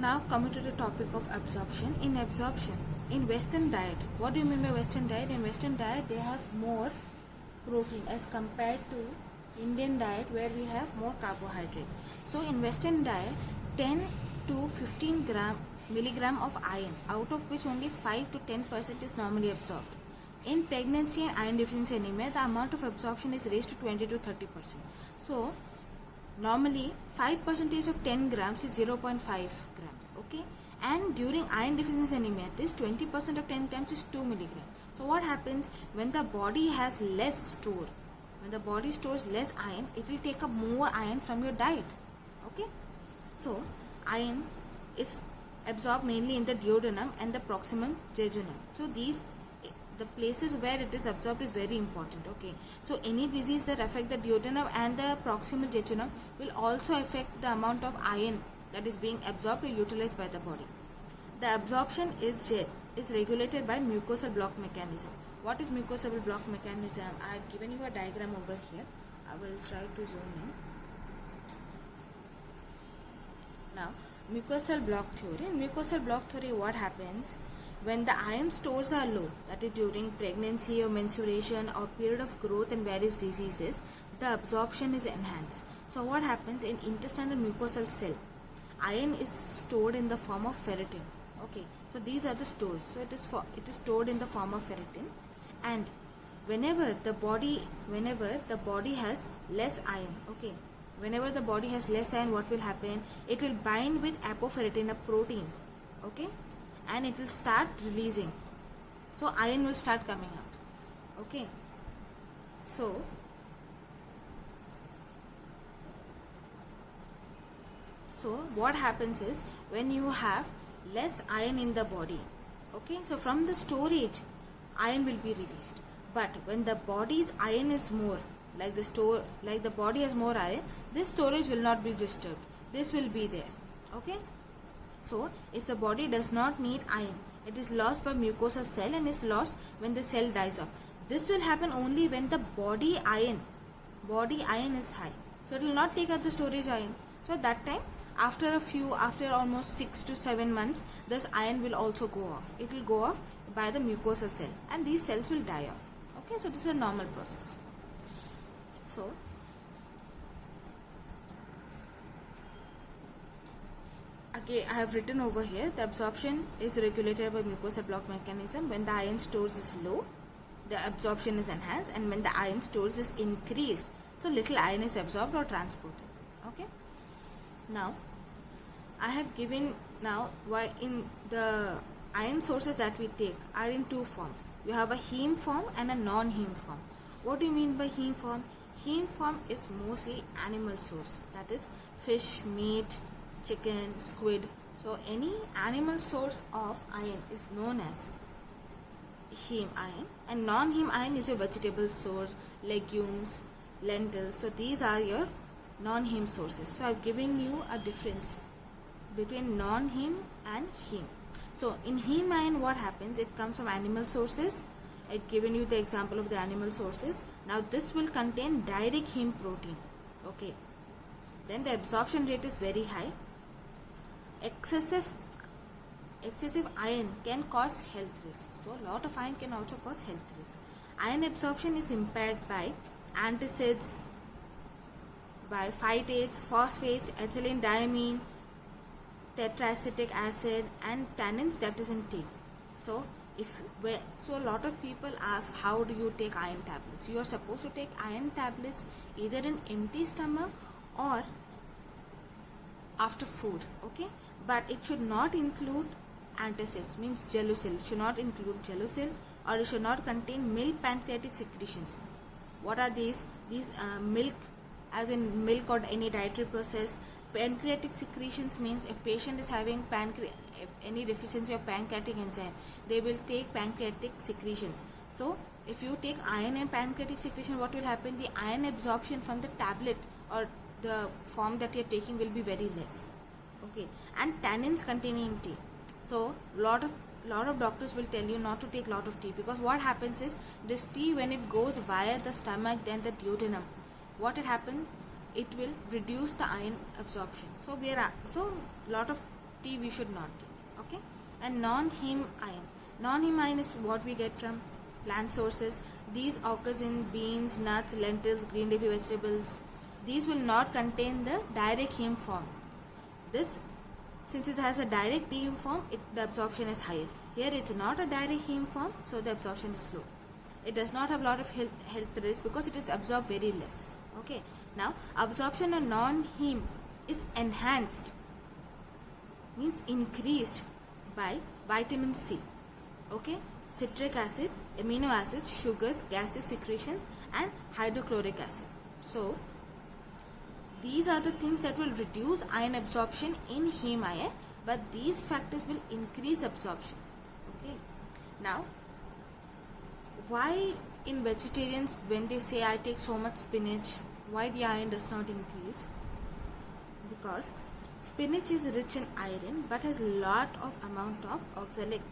now coming to the topic of absorption. In Western diet, what do you mean by Western diet? In Western diet, they have more protein as compared to Indian diet where we have more carbohydrate. So in Western diet, 10 to 15 milligram of iron, out of which only 5 to 10% is normally absorbed. In pregnancy and iron deficiency anemia, the amount of absorption is raised to 20 to 30%. So normally 5% of 10 grams is 0.5 grams, okay, and during iron deficiency anemia this 20% of 10 grams is 2 milligrams. So what happens when the body has less store, when the body stores less iron, it will take up more iron from your diet, okay. So iron is absorbed mainly in the duodenum and the proximal jejunum. So the places where it is absorbed is very important, okay. So any disease that affect the duodenum and the proximal jejunum will also affect the amount of iron that is being absorbed or utilized by the body. The absorption is regulated by mucosal block mechanism. What is mucosal block mechanism? I have given you a diagram over here. I will try to zoom in. Now mucosal block theory. In mucosal block theory, what happens when the iron stores are low, that is during pregnancy or menstruation or period of growth and various diseases, the absorption is enhanced. So what happens in intestinal mucosal cell, iron is stored in the form of ferritin, okay. So these are the stores. So it is stored in the form of ferritin, and whenever the body has less iron, okay, whenever the body has less iron, what will happen? It will bind with apoferritin, a protein, okay, and it will start releasing. So iron will start coming out, okay. So what happens is when you have less iron in the body, okay, so from the storage iron will be released. But when the body's iron is more, like the body has more iron, this storage will not be disturbed. This will be there, okay. So if the body does not need iron, it is lost by mucosal cell and is lost when the cell dies off. This will happen only when the body iron is high. So it will not take up the storage iron. So at that time, after almost 6 to 7 months, this iron will also go off. It will go off by the mucosal cell and these cells will die off. Okay, so this is a normal process. So okay, I have written over here, the absorption is regulated by mucosal block mechanism. When the iron stores is low, the absorption is enhanced, and when the iron stores is increased, so little iron is absorbed or transported, okay. Now I have given why in the iron sources that we take are in two forms. You have a heme form and a non-heme form. What do you mean by heme form? Heme form is mostly animal source, that is fish, meat, chicken, squid. So any animal source of iron is known as heme iron, and non-heme iron is your vegetable source, legumes, lentils. So these are your non-heme sources. So I've given you a difference between non-heme and heme. So in heme iron, what happens? It comes from animal sources. I've given you the example of the animal sources. Now this will contain direct heme protein, okay. Then the absorption rate is very high. Excessive iron can cause health risks. So a lot of iron can also cause health risks. Iron absorption is impaired by antacids, by phytates, phosphates, ethylene diamine, tetraacetic acid, and tannins, that is in tea. So a lot of people ask, how do you take iron tablets? You are supposed to take iron tablets either in empty stomach or after food, okay. But it should not include antacids, means gelusil. It should not include gelusil, or it should not contain milk pancreatic secretions. What are these? These milk, as in milk or any dietary process. Pancreatic secretions means if patient is having any deficiency of pancreatic enzyme, they will take pancreatic secretions. So if you take iron and pancreatic secretion, what will happen? The iron absorption from the tablet or the form that you are taking will be very less, okay. And tannins containing tea. So lot of doctors will tell you not to take lot of tea, because what happens is this tea, when it goes via the stomach, then the duodenum, what it happens, it will reduce the iron absorption. So lot of tea we should not take. Okay, and non-heme iron. Non-heme iron is what we get from plant sources. These occurs in beans, nuts, lentils, green leafy vegetables. These will not contain the direct heme form. This, since it has a direct heme form, the absorption is higher. Here it's not a direct heme form, so the absorption is low. It does not have a lot of health risk because it is absorbed very less. Okay, now absorption of non-heme is enhanced, means increased, by vitamin C. Okay, citric acid, amino acids, sugars, gaseous secretions, and hydrochloric acid. So these are the things that will reduce iron absorption in heme iron, but these factors will increase absorption. Okay, now why in vegetarians, when they say I take so much spinach, why the iron does not increase? Because spinach is rich in iron but has lot of amount of oxalic.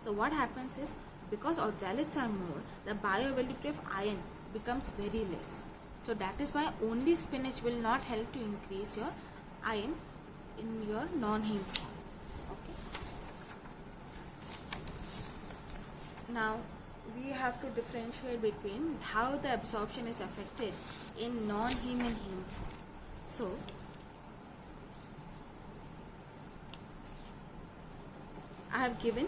So what happens is, because oxalates are more, the bioavailability of iron becomes very less. So that is why only spinach will not help to increase your iron in your non-heme form. Okay. Now we have to differentiate between how the absorption is affected in non-heme and heme form. So I have given,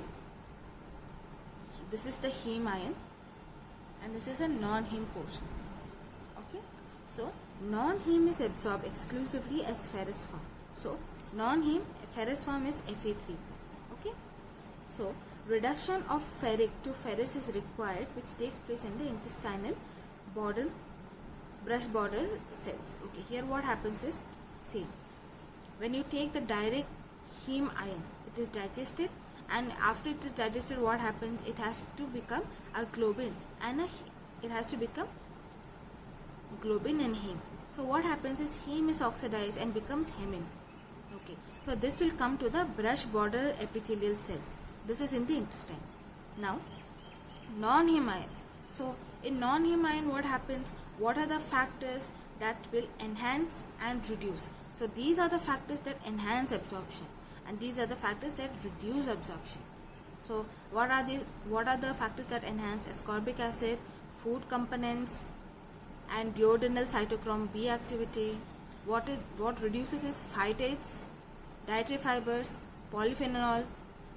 this is the heme iron and this is a non-heme portion. Okay, so non-heme is absorbed exclusively as ferrous form. So non-heme ferrous form is Fe3+. Okay, so reduction of ferric to ferrous is required, which takes place in the intestinal brush border cells. Okay, here what happens is, see, when you take the direct heme iron, it is digested, and after it is digested, what happens? It has to become a globin, and it has to become globin and heme. So what happens is, heme is oxidized and becomes hemin. Okay, so this will come to the brush border epithelial cells. This is in the intestine. Now non-heme iron. So in non-heme iron, what happens? What are the factors that will enhance and reduce? So these are the factors that enhance absorption, and these are the factors that reduce absorption. So what are the factors that enhance? Ascorbic acid, food components, and duodenal cytochrome B activity. What reduces is phytates, dietary fibers, polyphenol,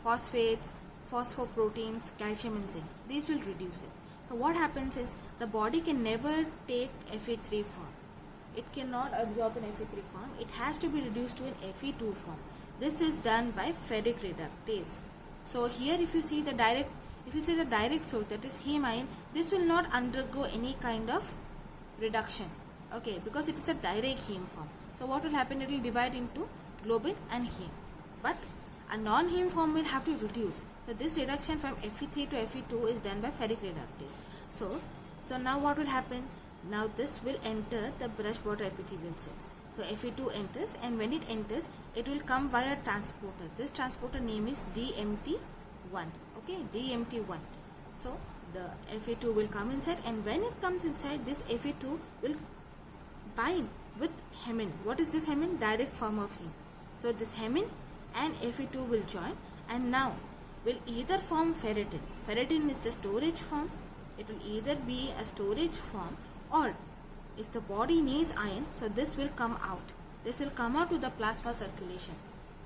phosphates, phosphoproteins, calcium and zinc. These will reduce it. So what happens is, the body can never take Fe3 form. It cannot absorb an Fe3 form. It has to be reduced to an Fe2 form. This is done by ferric reductase. So here if you see the direct source, that is heme iron, this will not undergo any kind of reduction. Okay, because it is a direct heme form. So what will happen? It will divide into globin and heme. But a non-heme form will have to reduce. So this reduction from Fe3 to Fe2 is done by ferric reductase. So now what will happen? Now this will enter the brush border epithelial cells. So Fe2 enters, and when it enters, it will come via transporter. This transporter name is DMT1. Okay, DMT1. So the Fe2 will come inside, and when it comes inside, this Fe2 will bind with hemin. What is this hemin? Direct form of heme. So this hemin and Fe2 will join, and now will either form ferritin. Ferritin is the storage form. It will either be a storage form, or if the body needs iron, so this will come out. This will come out to the plasma circulation.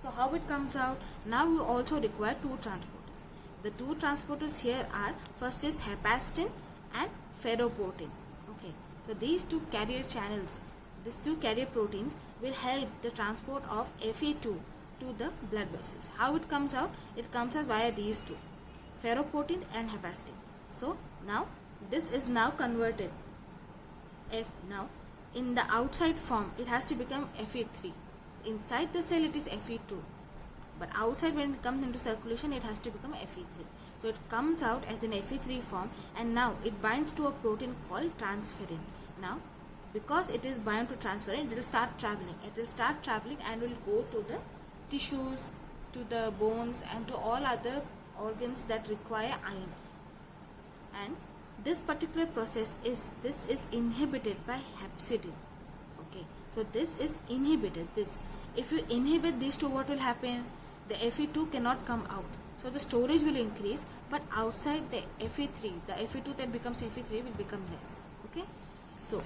So how it comes out? Now we also require two transporters. The two transporters here are, first is hepastin and ferroportin. Okay, so these two carrier channels, these two carrier proteins will help the transport of Fe2 to the blood vessels. How it comes out? It comes out via these two, ferroportin and hepastin. So now this is now converted. Now in the outside form, it has to become Fe3. Inside the cell it is Fe2, but outside, when it comes into circulation, it has to become Fe3. So it comes out as an Fe3 form, and now it binds to a protein called transferrin. Now because it is bound to transferrin, it will start traveling. It will start traveling and will go to the tissues, to the bones, and to all other organs that require iron. And this particular process is inhibited by hepcidin. Okay, so this is inhibited. If you inhibit these two, what will happen? the Fe2 cannot come out. So the storage will increase, but outside the Fe3, the Fe2 that becomes Fe3 will become less. Okay, so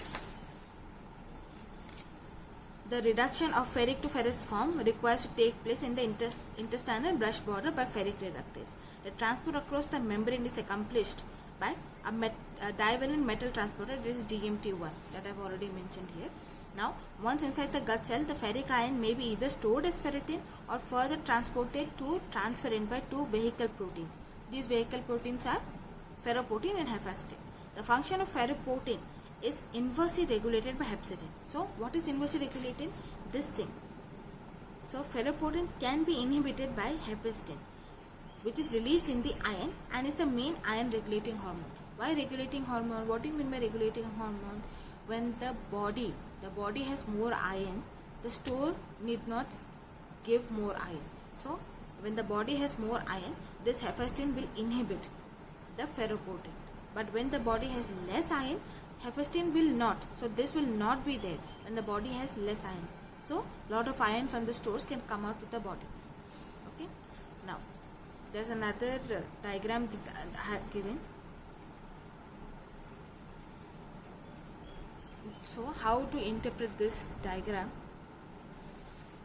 the reduction of ferric to ferrous form requires to take place in the intestinal brush border by ferric reductase. The transport across the membrane is accomplished by a divalent metal transporter, this is DMT1 that I have already mentioned here. Now, once inside the gut cell, the ferric ion may be either stored as ferritin or further transported to transferrin by two vehicle proteins. These vehicle proteins are ferroportin and hephaestin. The function of ferroportin is inversely regulated by hepcidin. So, what is inversely regulated? This thing. So, ferroportin can be inhibited by hepcidin, which is released in the iron and is the main iron regulating hormone. Why regulating hormone? What do you mean by regulating hormone? When the body has more iron, the store need not give more iron. So, when the body has more iron, this hepcidin will inhibit the ferroportin. But when the body has less iron, hepcidin will not. So, this will not be there when the body has less iron. So, lot of iron from the stores can come out to the body. Okay. Now, there's another diagram I have given. So, how to interpret this diagram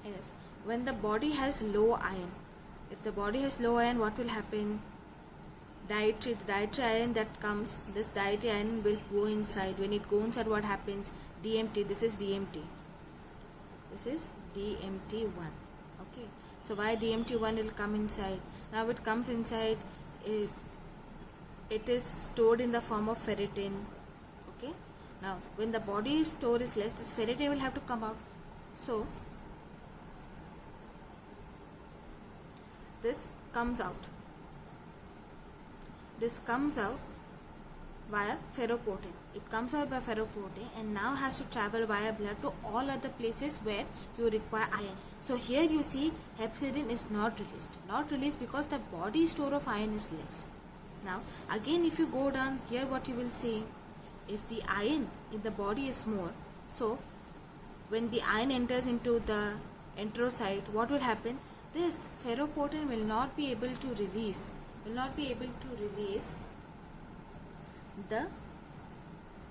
is when the body has low iron. If the body has low iron, what will happen? The dietary iron that comes, this dietary iron will go inside. When it goes inside, what happens? DMT, this is DMT. This is DMT1. Okay. So, why DMT1 will come inside? Now, it comes inside, it is stored in the form of ferritin. Okay. Now, when the body store is less, this ferritin will have to come out. So, this comes out. This comes out via ferroportin. It comes out by ferroportin and now has to travel via blood to all other places where you require iron. So, here you see hepcidin is not released. Not released because the body store of iron is less. Now, again if you go down here, what you will see, if the iron in the body is more, so when the iron enters into the enterocyte, what will happen? This ferroportin will not be able to release the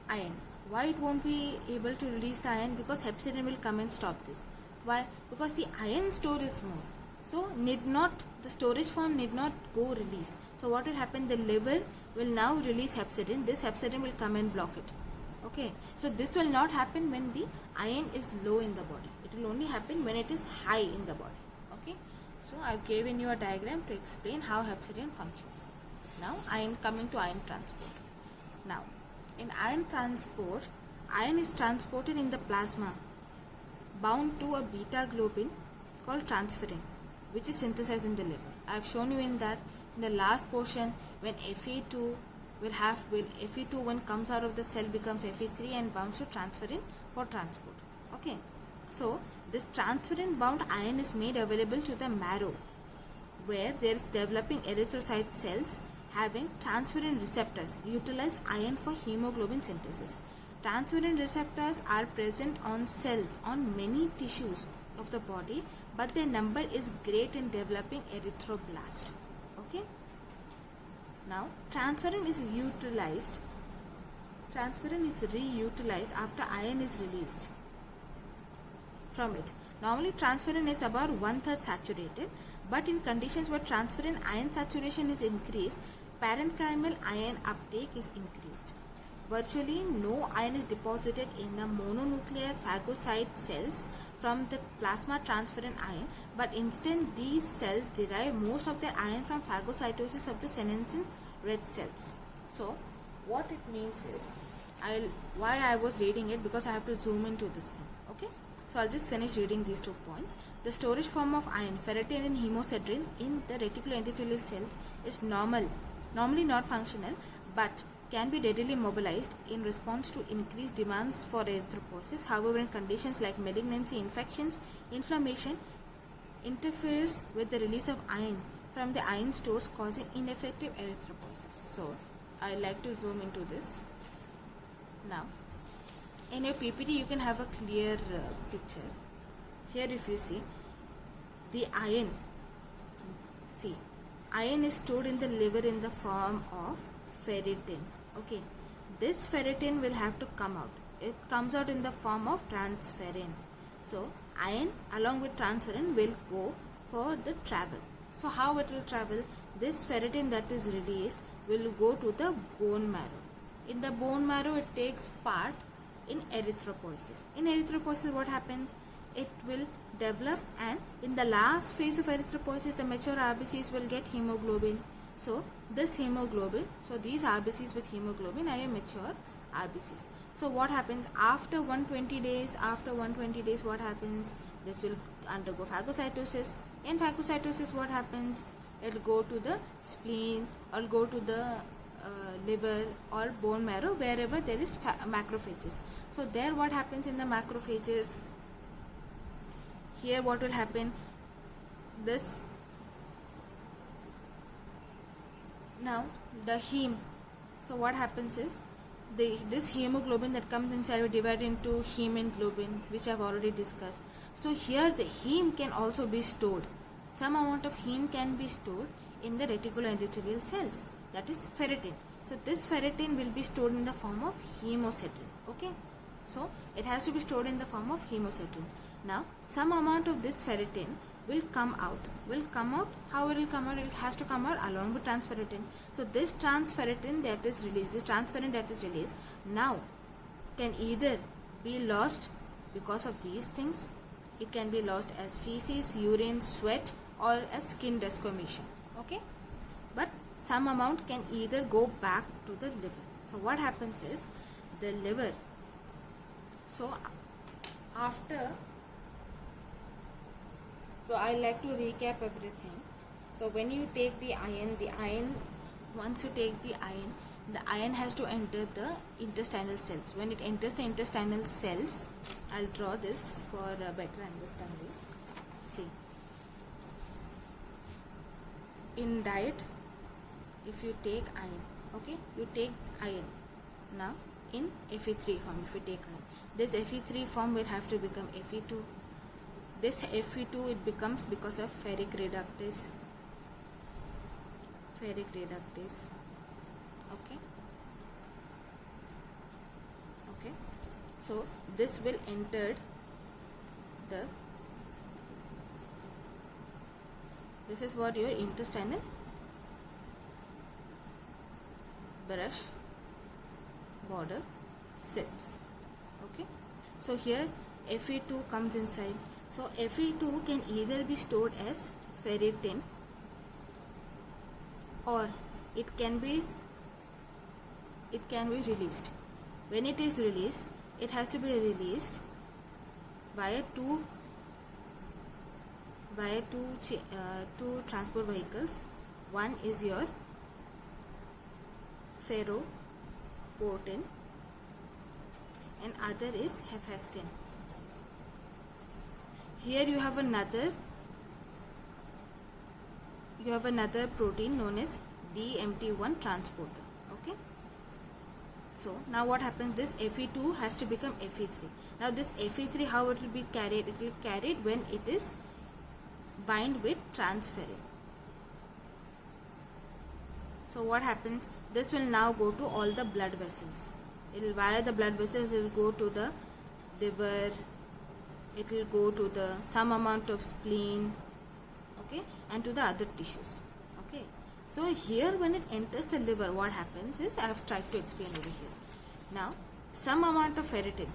iron. Why it won't be able to release the iron? Because hepcidin will come and stop this. Why? Because the iron store is more. So, the storage form need not go release. So, what will happen? The liver will now release hepcidin. This hepcidin will come and block it. Okay. So, this will not happen when the iron is low in the body. It will only happen when it is high in the body. Okay. So, I have given you a diagram to explain how hepcidin functions. Now, coming to iron transport. Now, in iron transport, iron is transported in the plasma bound to a beta globin called transferrin, which is synthesized in the liver. I have shown you in the last portion, when Fe2 Fe2 when comes out of the cell becomes Fe3 and bounds to transferrin for transport. Okay. So, this transferrin bound iron is made available to the marrow, where there is developing erythrocyte cells having transferrin receptors utilize iron for hemoglobin synthesis. Transferrin receptors are present on cells on many tissues of the body, but their number is great in developing erythroblast. Okay. Now, transferrin is reutilized after iron is released from it. Normally, transferrin is about 1/3 saturated, but in conditions where transferrin iron saturation is increased, parenchymal iron uptake is increased. Virtually no iron is deposited in a mononuclear phagocyte cells from the plasma transferrin iron, but instead these cells derive most of their iron from phagocytosis of the senescent red cells. So, what it means is, why I was reading it, because I have to zoom into this thing. Okay. So, I'll just finish reading these 2 points. The storage form of iron, ferritin and hemosiderin in the reticuloendothelial cells is normally not functional, but can be readily mobilized in response to increased demands for erythropoiesis. However, in conditions like malignancy, infections, inflammation, interferes with the release of iron from the iron stores, causing ineffective erythropoiesis. So, I like to zoom into this. Now, in your PPT, you can have a clear picture. Here, if you see, the iron See, iron is stored in the liver in the form of ferritin. Okay, this ferritin will have to come out. It comes out in the form of transferrin. So iron along with transferrin will go for the travel. So how it will travel? This ferritin that is released will go to the bone marrow. In the bone marrow, it takes part in erythropoiesis. In erythropoiesis, what happens? It will develop, and in the last phase of erythropoiesis, the mature RBCs will get hemoglobin. So this hemoglobin, so these RBCs with hemoglobin are your mature RBCs. So what happens after 120 days? After 120 days, what happens? This will undergo phagocytosis. In phagocytosis, what happens? It will go to the spleen or go to the liver or bone marrow, wherever there is macrophages. So there what happens in the macrophages? Here what will happen? This now the heme. So what happens is this hemoglobin that comes inside will divide into hemoglobin, which I have already discussed. So here the heme can also be stored. Some amount of heme can be stored in the reticuloendothelial cells, that is ferritin. So this ferritin will be stored in the form of hemosiderin. Okay, so it has to be stored in the form of hemosiderin. Now some amount of this ferritin will come out. How it will come out? It has to come out along with transferritin. So this transferritin that is released, this transferrin that is released, now can either be lost because of these things. It can be lost as feces, urine, sweat, or as skin desquamation. Okay, but some amount can either go back to the liver. So what happens is the liver, so I like to recap everything. So when you take the iron, once you take the iron has to enter the intestinal cells. When it enters the intestinal cells, I'll draw this for a better understanding. See, in diet, if you take iron, okay, you take iron. Now in Fe3 form, if you take iron, this Fe3 form will have to become Fe2. This Fe2 it becomes because of ferric reductase. Okay, so this will enter this is what your intestinal brush border sits. Okay, so here Fe2 comes inside. So Fe2 can either be stored as ferritin, or it can be released. When it is released, it has to be released via two transport vehicles. One is your ferroportin and other is hephaestin. Here you have another protein known as DMT1 transporter. Okay, so now what happens? This Fe2 has to become Fe3. Now this Fe3, how it will be carried? It will be carried when it is bind with transferrin. So what happens? This will now go to all the blood vessels. Via the blood vessels, it will go to the liver, it will go to the some amount of spleen, okay, and to the other tissues. Okay, so here when it enters the liver, what happens is, I have tried to explain over here. Now some amount of ferritin,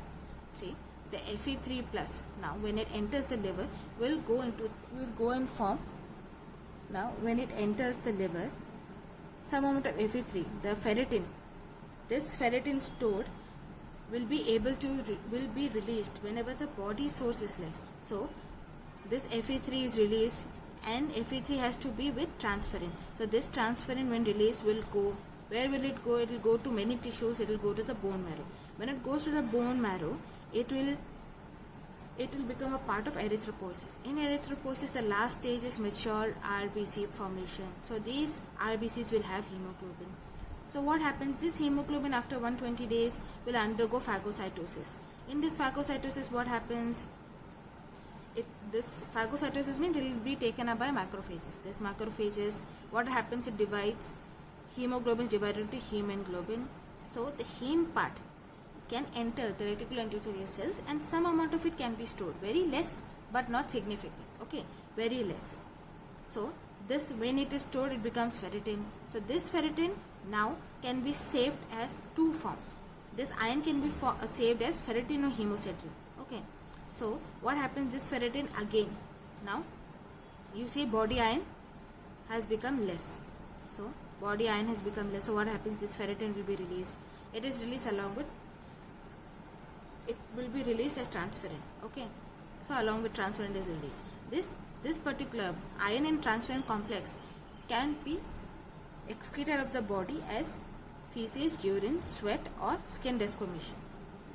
see the Fe3 plus, now when it enters the liver will go and form. Now when it enters the liver, some amount of Fe3, the ferritin, this ferritin stored will be released whenever the body source is less. So this Fe3 is released, and Fe3 has to be with transferrin. So this transferrin when released will go, where will it go? It will go to many tissues. It will go to the bone marrow. When it goes to the bone marrow, it will become a part of erythropoiesis. In erythropoiesis, the last stage is mature RBC formation. So these RBCs will have hemoglobin. So what happens? This hemoglobin after 120 days will undergo phagocytosis. In this phagocytosis, what happens? this phagocytosis means it will be taken up by macrophages. This macrophages, what happens, it divides, hemoglobin is divided into heme and globin. So the heme part can enter the reticuloendothelial cells and some amount of it can be stored. Very less but not significant. Okay, very less. So this, when it is stored, it becomes ferritin. So this ferritin now can be saved as two forms. This iron can be saved as ferritin or hemocentrin. Okay, so what happens, this ferritin again, now you see body iron has become less. So body iron has become less. So what happens, this ferritin will be released. It is released along with, it will be released as transferrin. Okay, so along with transferrin is released. This particular iron and transferrin complex can be excreted out of the body as feces, urine, sweat or skin desquamation.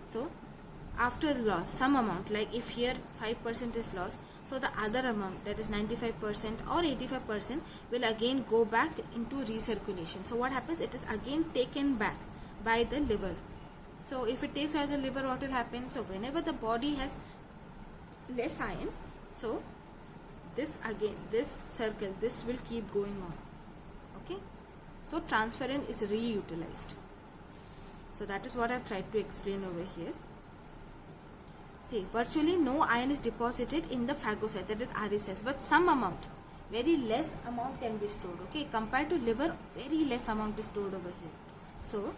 So after the loss, some amount, like if here 5% is lost, so the other amount, that is 95% or 85%, will again go back into recirculation. So what happens, it is again taken back by the liver. So if it takes out the liver, what will happen? So whenever the body has less iron, so this again, this circle, this will keep going on. Okay, so transferrin is reutilized. So that is what I have tried to explain over here. See, virtually no iron is deposited in the phagocyte, that is RSS, but some amount, very less amount can be stored. Okay, compared to liver, very less amount is stored over here. So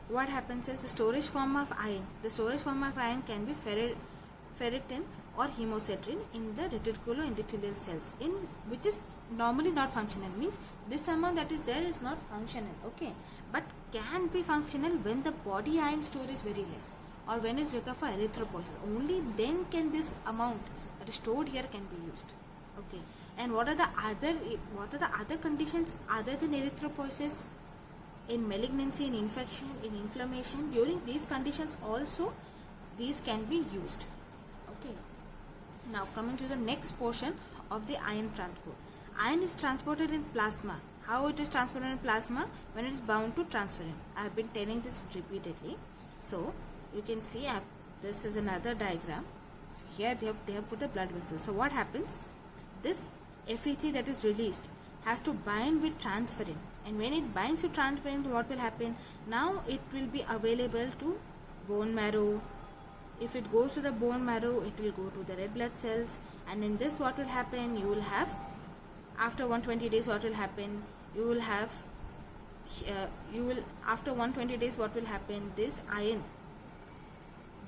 what happens is the storage form of iron. The storage form of iron can be ferritin or hemocentrin in the reticuloendothelial cells, in which is normally not functional. Means this amount that is there is not functional. Okay, but can be functional when the body iron store is very less, or when it's required for erythropoiesis. Only then can this amount that is stored here can be used. Okay, and what are the other conditions other than erythropoiesis? In malignancy, in infection, in inflammation, during these conditions also these can be used. Okay, now coming to the next portion of the iron transport. Iron is transported in plasma. How it is transported in plasma? When it is bound to transferrin. I have been telling this repeatedly. So you can see this is another diagram. So here they have put a blood vessel. So what happens? This Fe3 that is released has to bind with transferrin, and when it binds to transferrin, what will happen? Now it will be available to bone marrow. If it goes to the bone marrow, it will go to the red blood cells, and in this what will happen? You will have, after 120 days, what will happen? You will have after 120 days, what will happen? This iron,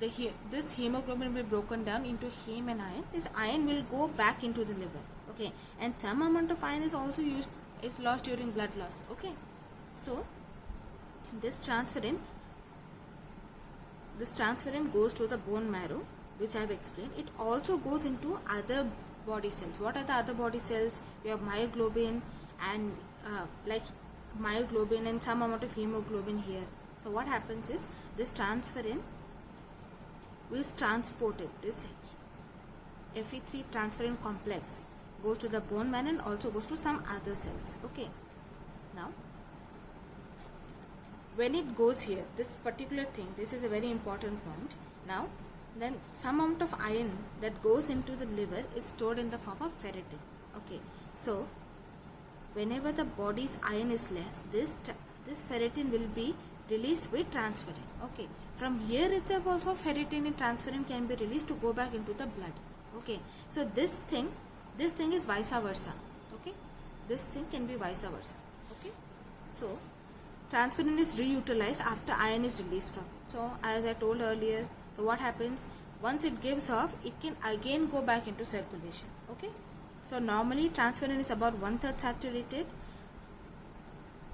this hemoglobin will be broken down into heme and iron. This iron will go back into the liver. Okay, and some amount of iron is also lost during blood loss. Okay, so this transferrin goes to the bone marrow, which I have explained. It also goes into other body cells. What are the other body cells? You have myoglobin and myoglobin and some amount of hemoglobin here. So what happens is this transferrin is transported. This Fe3 transferrin complex goes to the bone marrow and also goes to some other cells. Okay, now when it goes here, this particular thing, this is a very important point. Now then some amount of iron that goes into the liver is stored in the form of ferritin. Okay, so whenever the body's iron is less, this ferritin will be released with transferrin. Okay, from here itself also ferritin and transferrin can be released to go back into the blood. Okay, so this thing is vice versa. Okay, this thing can be vice versa. Okay, so transferrin is reutilized after iron is released from it. So as I told earlier, so what happens, once it gives off, it can again go back into circulation. Okay, so normally transferrin is about 1/3 saturated,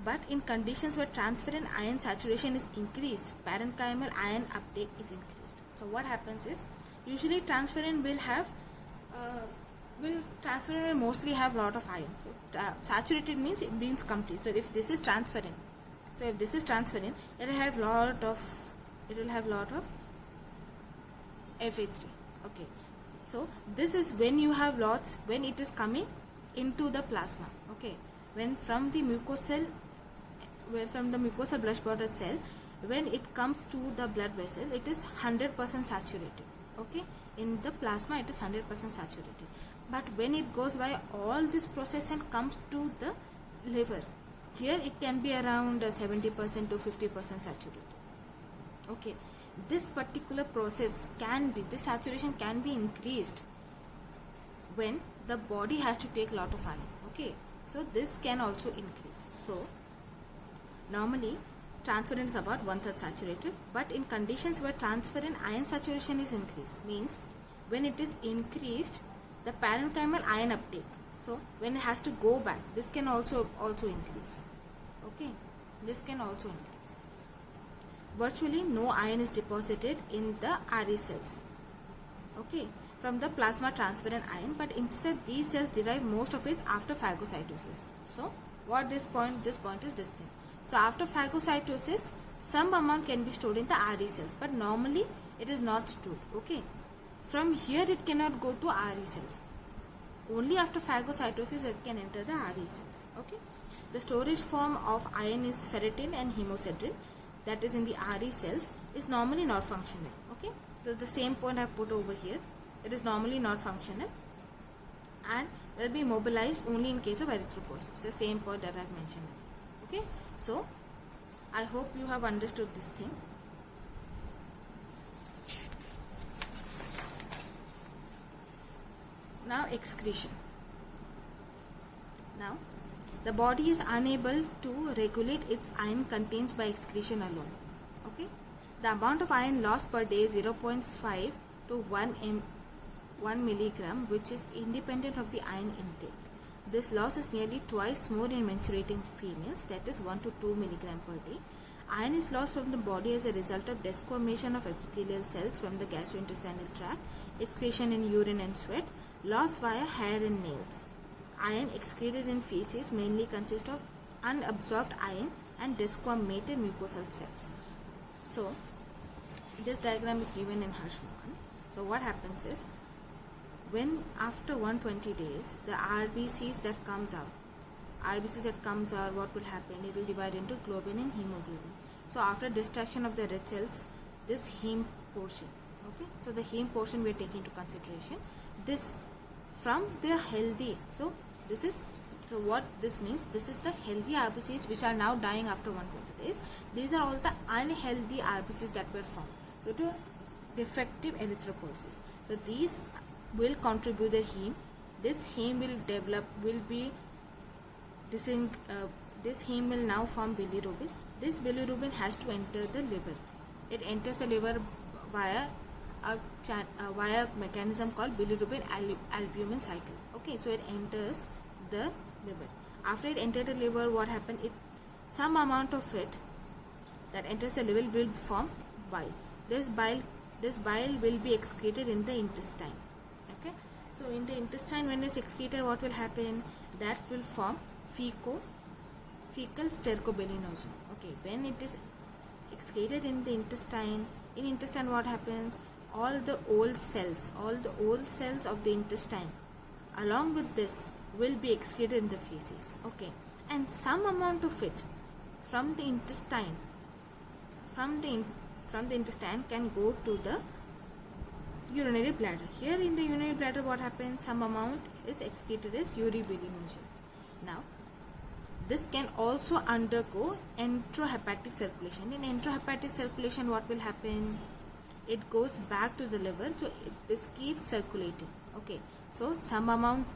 but in conditions where transferrin iron saturation is increased, parenchymal iron uptake is increased. So what happens is, usually transferrin will mostly have lot of iron. So saturated means it means complete. So if this is transferrin, it will have lot of Fa3. Okay, so this is when you have lots, when it is coming into the plasma. Okay, when from the mucosal blood spotted cell, when it comes to the blood vessel, it is 100% saturated. Okay, in the plasma it is 100% saturated. But when it goes by all this process and comes to the liver, here it can be around 70% to 50% saturated. Okay, this particular process can be, this saturation can be increased when the body has to take a lot of iron. Okay, so this can also increase. So normally transferrin is about 1/3 saturated, but in conditions where transferrin iron saturation is increased, means when it is increased the parenchymal iron uptake, so when it has to go back, this can also increase. Okay, this can also increase. Virtually no iron is deposited in the RE cells, okay, from the plasma transferrin iron, but instead these cells derive most of it after phagocytosis. So what this point is this thing. So after phagocytosis, some amount can be stored in the RE cells, but normally it is not stored. Okay, from here it cannot go to RE cells. Only after phagocytosis it can enter the RE cells. Okay, the storage form of iron is ferritin and hemosiderin, that is in the RE cells, is normally not functional. Okay, so the same point I have put over here, it is normally not functional and will be mobilized only in case of erythropoiesis, the same point that I have mentioned. Okay, so I hope you have understood this thing. Now excretion. Now the body is unable to regulate its iron contains by excretion alone. Okay, the amount of iron lost per day is 0.5 to 1 milligram, which is independent of the iron intake. This loss is nearly twice more in menstruating females, that is 1 to 2 milligram per day. Iron is lost from the body as a result of desquamation of epithelial cells from the gastrointestinal tract, excretion in urine and sweat, loss via hair and nails. Iron excreted in feces mainly consists of unabsorbed iron and desquamated mucosal cells. So this diagram is given in Hirschsprung. So what happens is, when after 120 days the RBCs that comes out, what will happen? It will divide into globin and hemoglobin. So after destruction of the red cells, this heme portion, okay, so the heme portion we are taking into consideration, this from the healthy, so what this means, this is the healthy RBCs which are now dying after 120 days. These are all the unhealthy RBCs that were formed due to defective erythropoiesis. So these will contribute the heme. This heme this heme will now form bilirubin. This bilirubin has to enter the liver. It enters the liver via a mechanism called bilirubin albumin cycle. Okay, so it enters the liver. After it enters the liver, what happens? Some amount of it that enters the liver will form bile. This bile will be excreted in the intestine. Okay, so in the intestine, when it's excreted, what will happen? That will form fecal stercobilinogen. Okay, when it is excreted in the intestine, what happens? All the old cells of the intestine along with this will be excreted in the feces. Okay, and some amount of it from the intestine can go to the urinary bladder. Here in the urinary bladder, what happens? Some amount is excreted as urobilinogen. Now this can also undergo enterohepatic circulation. In enterohepatic circulation, what will happen? It goes back to the liver, so this keeps circulating. Okay, so some amount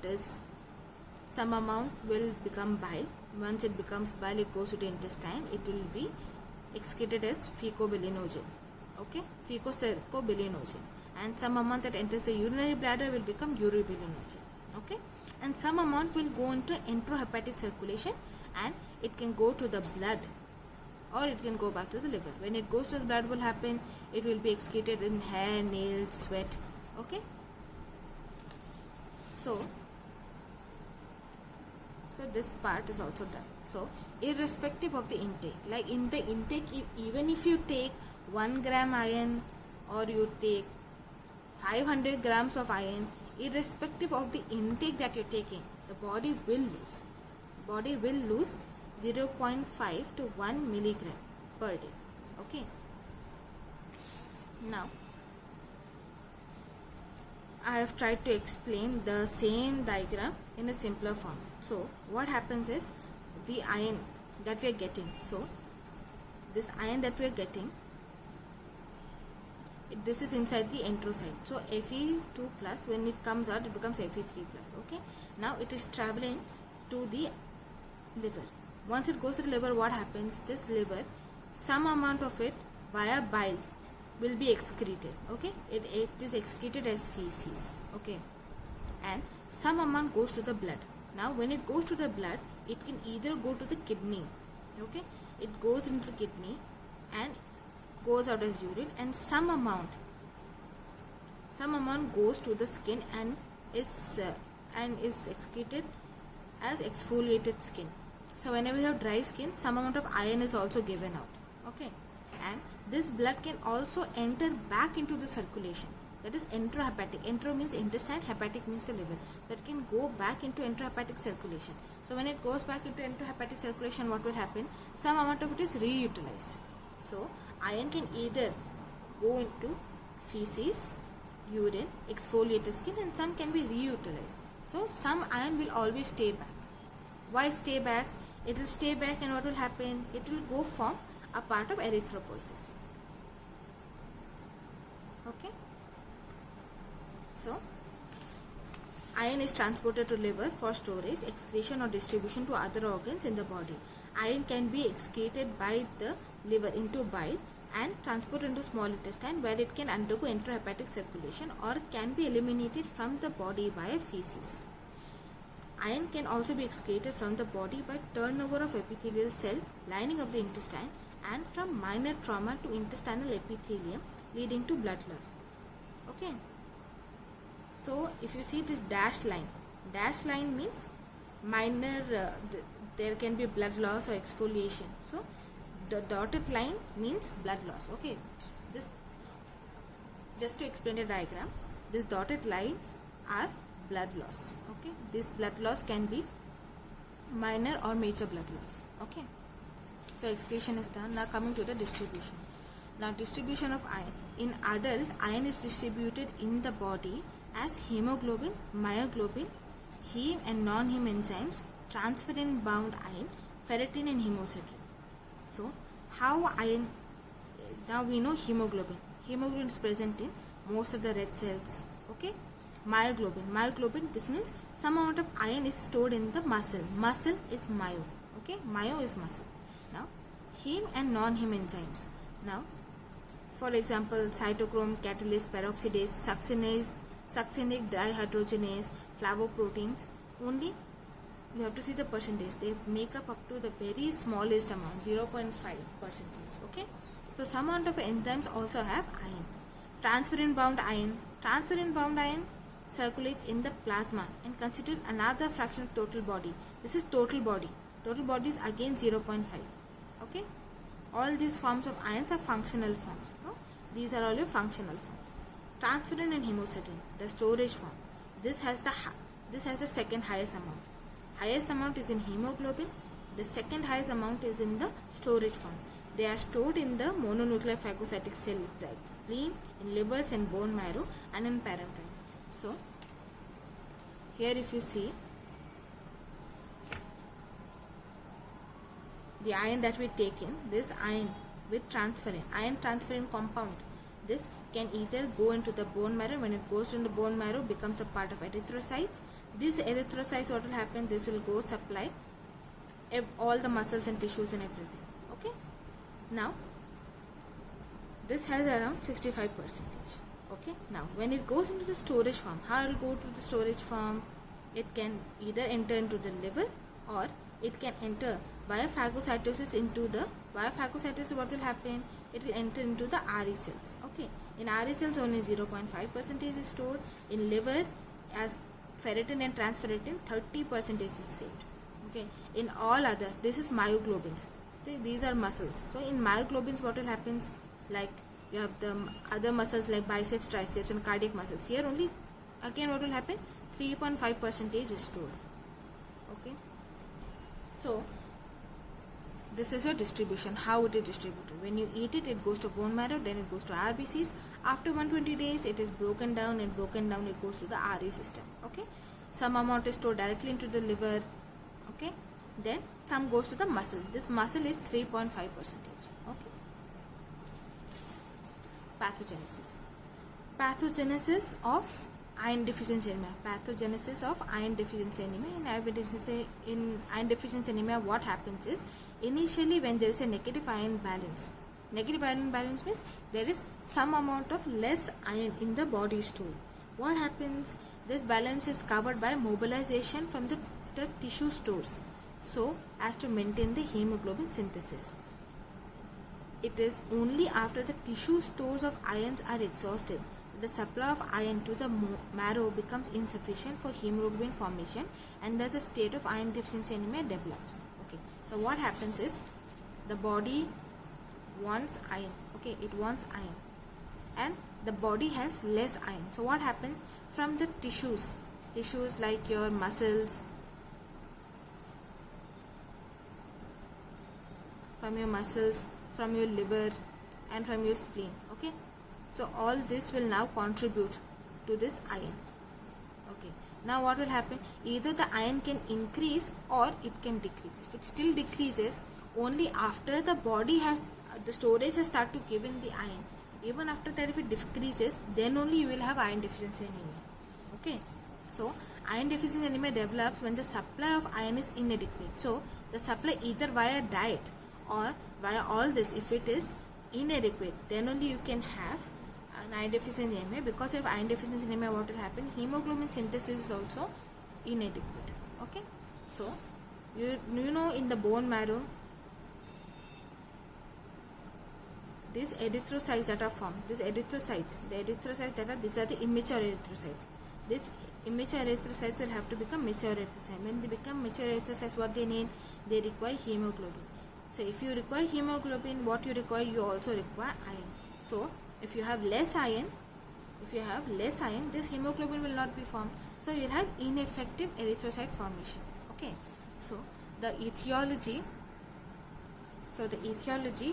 will become bile. Once it becomes bile, it goes to the intestine. It will be excreted as fecobilinogen. Okay, fecostercobilinogen. And some amount that enters the urinary bladder will become urobilinogen. Okay, and some amount will go into enterohepatic circulation, and it can go to the blood or it can go back to the liver. When it goes to the blood, will happen? It will be excreted in hair, nails, sweat. Okay, so this part is also done. So irrespective of the intake, like in the intake, even if you take 1 gram iron or you take 500 grams of iron, irrespective of the intake that you're taking, the body will lose 0.5 to 1 milligram per day. Okay, now I have tried to explain the same diagram in a simpler form. So what happens is, the ion that we are getting, so this ion that we are getting, this is inside the enterocyte. So Fe2 plus, when it comes out, it becomes Fe3 plus. Okay, now it is traveling to the liver. Once it goes to the liver, what happens? This liver, some amount of it via bile will be excreted. Okay, it is excreted as feces. Okay, and some amount goes to the blood. Now when it goes to the blood, it can either go to the kidney. Okay, it goes into kidney and goes out as urine, and some amount goes to the skin and is excreted as exfoliated skin. So whenever you have dry skin, some amount of iron is also given out. Okay, and this blood can also enter back into the circulation. That is enterohepatic. Entero means intestine, hepatic means the liver. That can go back into enterohepatic circulation. So when it goes back into enterohepatic circulation, what will happen? Some amount of it is reutilized. So iron can either go into feces, urine, exfoliated skin, and some can be reutilized. So some iron will always stay back. Why stay back? It will stay back, and what will happen? It will go form a part of erythropoiesis. Okay. So iron is transported to liver for storage, excretion, or distribution to other organs in the body. Iron can be excreted by the liver into bile and transported into small intestine, where it can undergo enterohepatic circulation or can be eliminated from the body via feces. Iron can also be excreted from the body by turnover of epithelial cell lining of the intestine and from minor trauma to intestinal epithelium, leading to blood loss. Okay. So if you see this dashed line means minor, there can be blood loss or exfoliation. So the dotted line means blood loss. Okay, this, just to explain the diagram, these dotted lines are blood loss. Okay, this blood loss can be minor or major blood loss. Okay, so excretion is done. Now coming to the distribution. Now distribution of iron. In adult, iron is distributed in the body as hemoglobin, myoglobin, heme and non-heme enzymes, transferrin bound iron, ferritin and hemosiderin. So how iron, now we know hemoglobin. Hemoglobin is present in most of the red cells. Okay, myoglobin, this means some amount of iron is stored in the muscle. Muscle is myo. Okay, myo is muscle. Now heme and non-heme enzymes. Now for example, cytochrome, catalase, peroxidase, succinic dihydrogenase, flavoproteins, only you have to see the percentage. They make up to the very smallest amount, 0.5%. Okay, so some amount of enzymes also have iron. Transferrin bound iron circulates in the plasma and constitutes another fraction of total body. This is total body. Total body is again 0.5. Okay, all these forms of ions are functional forms. No? These are all your functional forms. Transferrin and hemosiderin, the storage form. This has the second highest amount. Highest amount is in hemoglobin. The second highest amount is in the storage form. They are stored in the mononuclear phagocytic cells like spleen, in livers and bone marrow, and in parenchyma. So here if you see the iron that we take in, this iron with transferrin, iron transferrin compound, this can either go into the bone marrow. When it goes into bone marrow, becomes a part of erythrocytes. These erythrocytes, what will happen? This will go supply all the muscles and tissues and everything. Okay. Now this has around 65%. Okay. Now when it goes into the storage form, how it will go to the storage form? It can either enter into the liver or it can enter via phagocytosis into the, via phagocytosis what will happen? It will enter into the RE cells. Okay, in RE cells only 0.5% is stored. In liver, as ferritin and transferritin, 30% is saved. Okay, in all other, this is myoglobins. Okay, these are muscles. So in myoglobins what will happen? Like you have the other muscles like biceps, triceps and cardiac muscles. Here only again what will happen? 3.5% is stored. Okay, so This is your distribution, how it is distributed. When you eat it, it goes to bone marrow, then it goes to RBCs. After 120 days, it is broken down, and broken down it goes to the RE system. Okay, some amount is stored directly into the liver. Okay, then some goes to the muscle. This muscle is 3.5%. Okay. Pathogenesis. Pathogenesis of iron deficiency anemia. Pathogenesis of iron deficiency anemia. In iron deficiency anemia, what happens is, initially when there is a negative iron balance means there is some amount of less iron in the body stored. What happens? This balance is covered by mobilization from the tissue stores, so as to maintain the hemoglobin synthesis. It is only after the tissue stores of ions are exhausted, the supply of iron to the marrow becomes insufficient for hemoglobin formation, and thus a state of iron deficiency anemia develops. Okay, so what happens is, the body wants iron. Okay, it wants iron, and the body has less iron. So what happens? From the tissues like your muscles, from your liver, and from your spleen. Okay, so all this will now contribute to this iron. Okay, now what will happen? Either the iron can increase or it can decrease. If it still decreases, only after the body has the storage has started to give in the iron, even after that, if it decreases, then only you will have iron deficiency anemia. Okay, so iron deficiency anemia develops when the supply of iron is inadequate. So the supply either via diet or via all this, if it is inadequate, then only you can have an iron deficiency anemia. Because of iron deficiency anemia, what will happen? Hemoglobin synthesis is also inadequate. Okay, so you know, in the bone marrow, these erythrocytes that are formed, these erythrocytes that are, these are the immature erythrocytes. These immature erythrocytes will have to become mature erythrocytes. When they become mature erythrocytes, what they need? They require hemoglobin. So if you require hemoglobin, what you require? You also require iron. So if you have less iron, this hemoglobin will not be formed. So you will have ineffective erythrocyte formation. Okay. So the etiology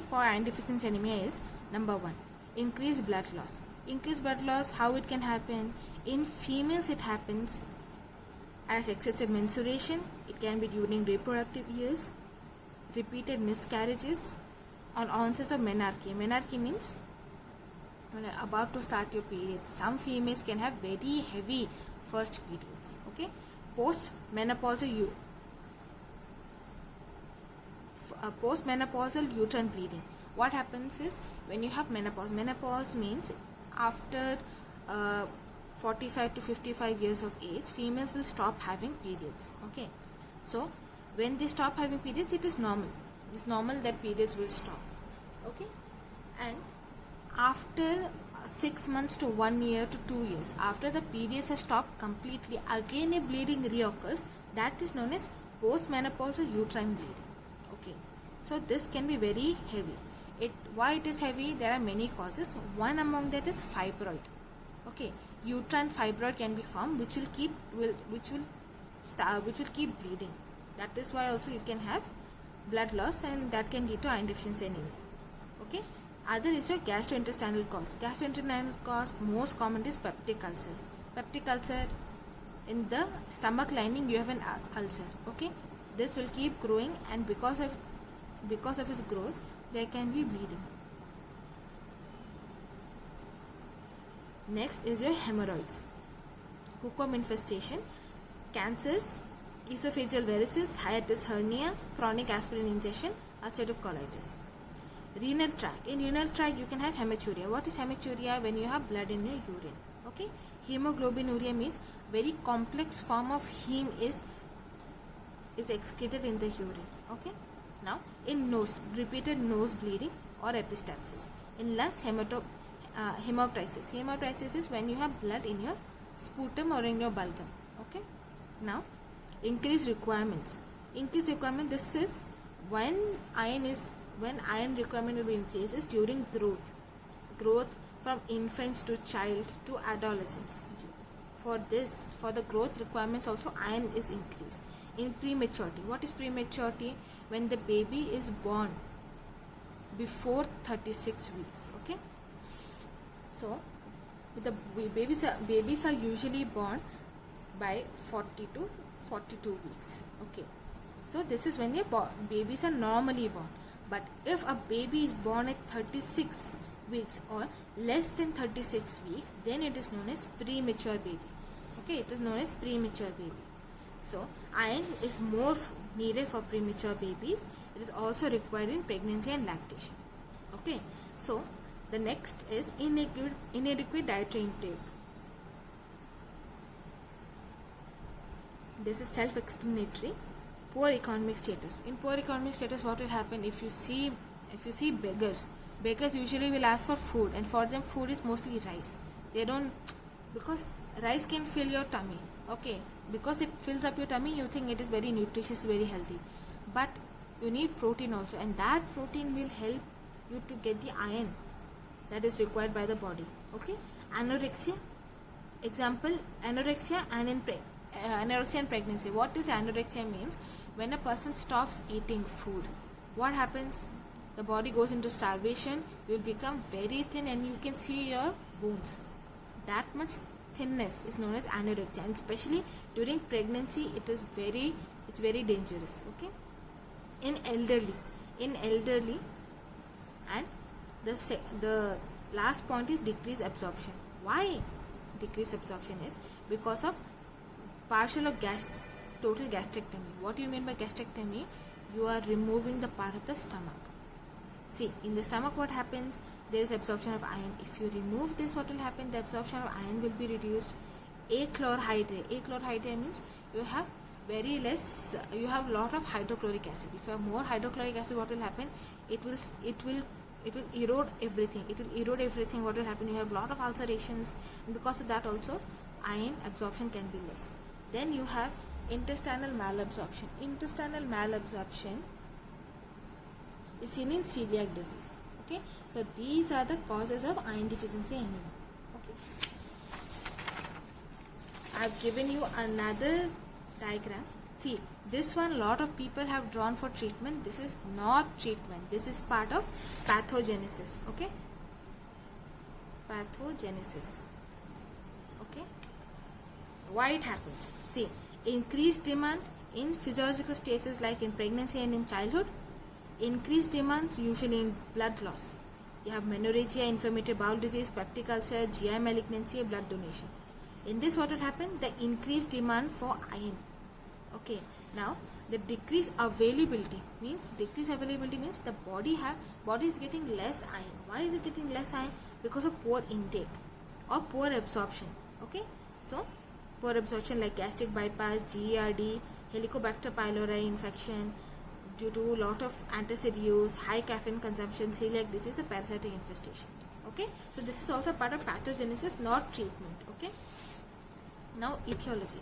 for iron deficiency anemia is, number 1, increased blood loss. Increased blood loss, how it can happen? In females, it happens as excessive menstruation. It can be during reproductive years, repeated miscarriages, or onset of menarche. Menarche means when you're about to start your periods. Some females can have very heavy first periods. Okay, postmenopausal uterine bleeding. What happens is, when you have menopause means after 45 to 55 years of age, females will stop having periods. Okay, so when they stop having periods, it is normal. It's normal that periods will stop. Okay, and after 6 months to 1 year to 2 years, after the periods have stopped completely, again a bleeding reoccurs. That is known as postmenopausal uterine bleeding. Okay, so this can be very heavy. Why it is heavy? There are many causes. One among that is fibroid. Okay, uterine fibroid can be formed, which will keep bleeding. That is why also you can have blood loss, and that can lead to iron deficiency anemia. Okay, other is your gastrointestinal cause. Gastrointestinal cause, most common is peptic ulcer. Peptic ulcer, in the stomach lining you have an ulcer. Okay, this will keep growing, and because of its growth, there can be bleeding. Next is your hemorrhoids, hookworm infestation, cancers, esophageal varices, hiatus hernia, chronic aspirin ingestion, ulcerative colitis. Renal tract. In renal tract, you can have hematuria. What is hematuria? When you have blood in your urine. Okay, hemoglobinuria means very complex form of heme is excreted in the urine. Okay. Now, in nose, repeated nose bleeding or epistaxis. In lungs, hemoptysis. Hemoptysis is when you have blood in your sputum or in your bulgum. Okay. Now, increased requirements. Increased requirement. This is when iron requirement will be increases during growth from infants to child to adolescence. for the growth requirements also iron is increased. In prematurity, what is prematurity? When the baby is born before 36 weeks. Okay, so the babies are usually born by 40 to 42 weeks. Okay, so this is when the babies are normally born. But if a baby is born at 36 weeks or less than 36 weeks, then it is known as premature baby. Okay, it is known as premature baby. So iron is more needed for premature babies. It is also required in pregnancy and lactation. Okay, so the next is inadequate dietary intake. This is self-explanatory. Poor economic status. In poor economic status, what will happen? If you see beggars usually will ask for food, and for them food is mostly rice. They don't, because rice can fill your tummy. Okay, because it fills up your tummy, you think it is very nutritious, very healthy, but you need protein also, and that protein will help you to get the iron that is required by the body. Okay, anorexia. Example, anorexia and pregnancy. What is anorexia means? When a person stops eating food, what happens? The body goes into starvation. You will become very thin, and you can see your bones. That much thinness is known as anorexia, and especially during pregnancy, it's very dangerous. Okay, in elderly, and the last point is decreased absorption. Why decreased absorption is? Because of partial or total gastrectomy. What do you mean by gastrectomy? You are removing the part of the stomach. See, in the stomach what happens? There is absorption of iron. If you remove this, what will happen? The absorption of iron will be reduced. Achlorhydria means you have very less, you have lot of hydrochloric acid. If you have more hydrochloric acid, what will happen? It will erode everything. What will happen? You have lot of ulcerations, and because of that also iron absorption can be less. Then you have intestinal malabsorption. Intestinal malabsorption is seen in celiac disease. Okay, so these are the causes of iron deficiency anemia. Okay, I have given you another diagram. See, this one lot of people have drawn for treatment. This is not treatment. This is part of pathogenesis. Okay, pathogenesis. Okay, why it happens? See, increased demand in physiological stages like in pregnancy and in childhood. Increased demands usually in blood loss. You have menorrhagia, inflammatory bowel disease, peptic ulcer, GI malignancy, blood donation. In this, what will happen? The increased demand for iron. Okay, now the decreased availability means the body is getting less iron. Why is it getting less iron? Because of poor intake or poor absorption. Okay, so poor absorption like gastric bypass, GERD, Helicobacter pylori infection due to lot of antacid use, high caffeine consumption, celiac disease, a parasitic infestation. Okay, so this is also part of pathogenesis, not treatment. Okay, now etiology.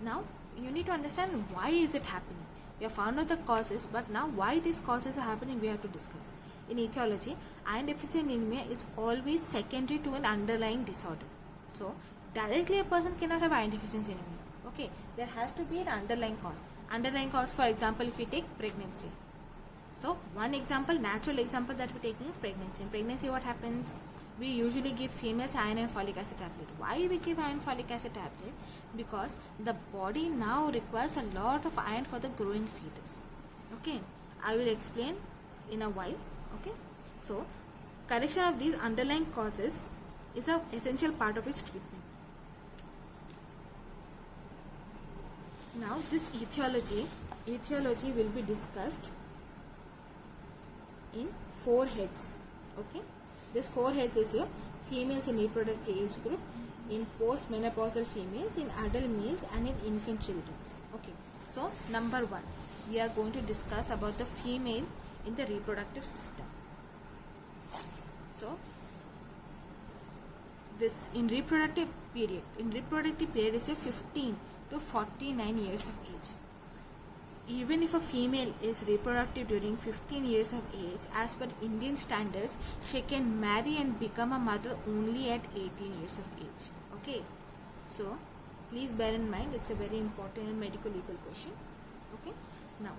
Now you need to understand why is it happening. We have found out the causes, but now why these causes are happening we have to discuss. In etiology, iron deficiency anemia is always secondary to an underlying disorder. So directly a person cannot have iron deficiency anemia. Okay, there has to be an underlying cause. Underlying cause, for example, if we take pregnancy. So one example, natural example that we're taking is pregnancy. In pregnancy, what happens? We usually give females iron and folic acid tablet. Why we give iron folic acid tablet? Because the body now requires a lot of iron for the growing fetus. Okay, I will explain in a while. Okay, so correction of these underlying causes is an essential part of its treatment. Now this etiology will be discussed in 4 heads. Okay, this 4 heads is your females in reproductive age group, in postmenopausal females, in adult males, and in infant children. Okay, so number 1, we are going to discuss about the female in the reproductive system. So this in reproductive period is your 15 to 49 years of age. Even if a female is reproductive during 15 years of age, as per Indian standards, she can marry and become a mother only at 18 years of age. Okay, so Please bear in mind, it's a very important and medical legal question. Okay, now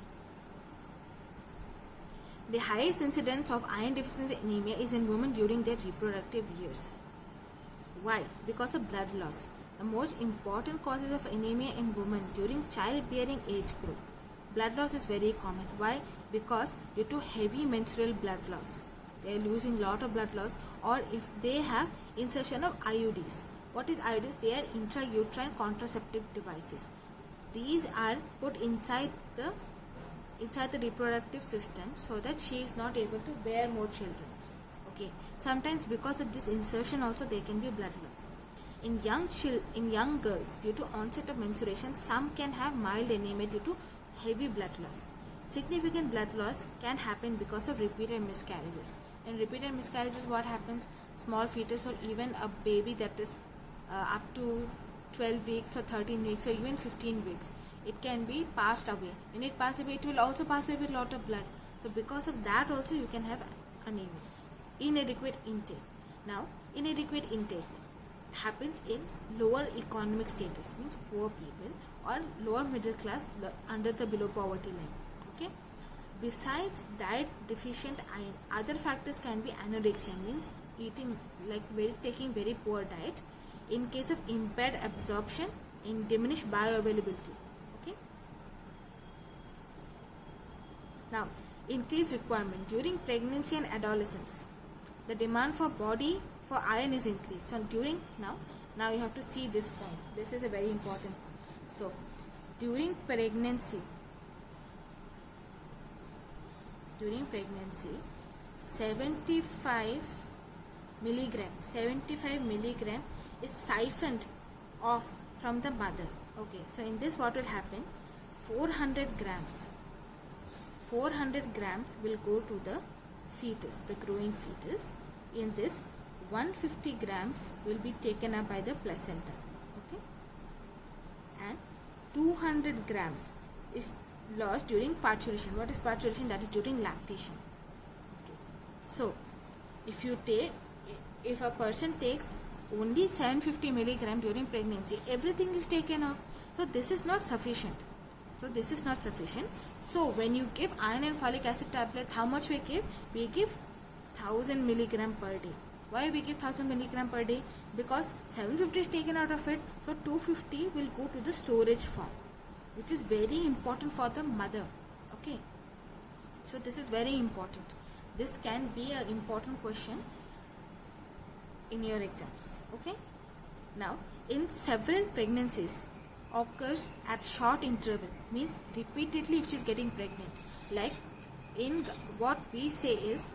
the highest incidence of iron deficiency anemia is in women during their reproductive years. Why? Because of blood loss. The most important causes of anemia in women during childbearing age group. Blood loss is very common. Why? Because due to heavy menstrual blood loss. They are losing lot of blood loss, or if they have insertion of IUDs. What is IUDs? They are intrauterine contraceptive devices. These are put inside the reproductive system so that she is not able to bear more children. Okay. Sometimes because of this insertion also there can be blood loss. In young girls, due to onset of menstruation, some can have mild anemia due to heavy blood loss. Significant blood loss can happen because of repeated miscarriages. In repeated miscarriages, what happens? Small fetus or even a baby that is up to 12 weeks or 13 weeks or even 15 weeks, it can be passed away. When it passes away, it will also pass away with a lot of blood. So because of that also you can have anemia. Inadequate intake. Now, inadequate intake happens in lower economic status, means poor people or lower middle class, under the below poverty line. Okay. Besides diet deficient iron, other factors can be anorexia, means eating taking very poor diet. In case of impaired absorption, in diminished bioavailability. Okay. Now, increased requirement during pregnancy and adolescence. The demand for iron is increased. So now you have to see this point. This is a very important point. So during pregnancy 75 milligram is siphoned off from the mother. Okay, so in this what will happen? 400 grams will go to the fetus, the growing fetus. In this, 150 grams will be taken up by the placenta. Okay, and 200 grams is lost during parturition. What is parturition? That is during lactation. Okay. So if a person takes only 750 milligram during pregnancy, everything is taken off. So this is not sufficient. So when you give iron and folic acid tablets, how much we give? We give 1000 milligram per day. Why we give 1000 milligram per day? Because 750 is taken out of it, so 250 will go to the storage form, which is very important for the mother. Okay, so this is very important. This can be an important question in your exams. Okay, now in several pregnancies occurs at short interval, means repeatedly if she is getting pregnant. Like in what we say is,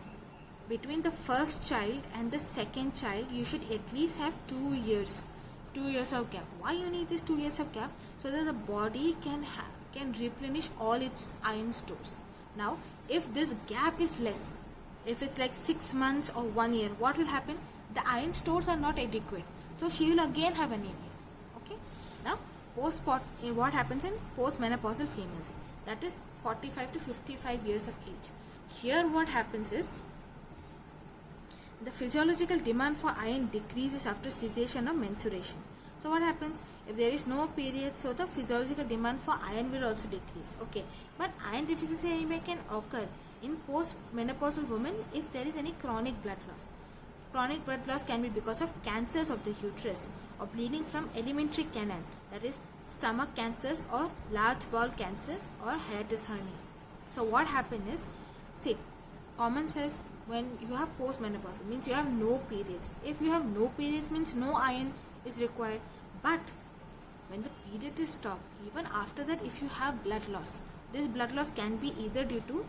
between the first child and the second child you should at least have 2 years of gap. Why you need this 2 years of gap? So that the body can replenish all its iron stores. Now if this gap is less, if it's like 6 months or 1 year, what will happen? The iron stores are not adequate, so she will again have anemia. Okay, now what happens in postmenopausal females, that is 45 to 55 years of age. Here what happens is, the physiological demand for iron decreases after cessation of menstruation. So what happens? If there is no period, so the physiological demand for iron will also decrease. Okay, but iron deficiency anemia can occur in postmenopausal women if there is any chronic blood loss. Chronic blood loss can be because of cancers of the uterus or bleeding from alimentary canal, that is stomach cancers or large bowel cancers or hiatus hernia. So what happens is, see, common says when you have postmenopausal means you have no periods. If you have no periods means no iron is required. But when the period is stopped, even after that if you have blood loss, this blood loss can be either due to,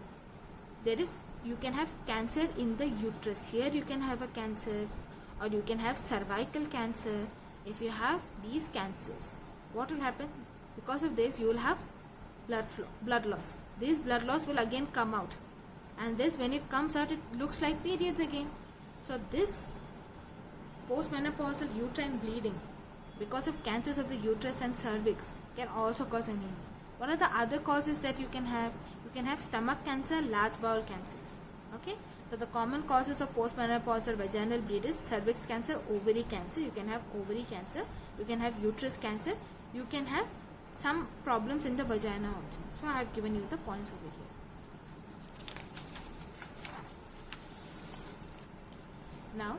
you can have cancer in the uterus. Here you can have a cancer, or you can have cervical cancer. If you have these cancers, what will happen? Because of this you will have blood loss. This blood loss will again come out, and this, when it comes out, it looks like periods again. So this postmenopausal uterine bleeding because of cancers of the uterus and cervix can also cause anemia. What are the other causes that you can have? You can have stomach cancer, large bowel cancers. Okay, so the common causes of postmenopausal vaginal bleed is cervix cancer, ovary cancer. You can have ovary cancer, you can have uterus cancer, you can have some problems in the vagina also. So I have given you the points over here. Now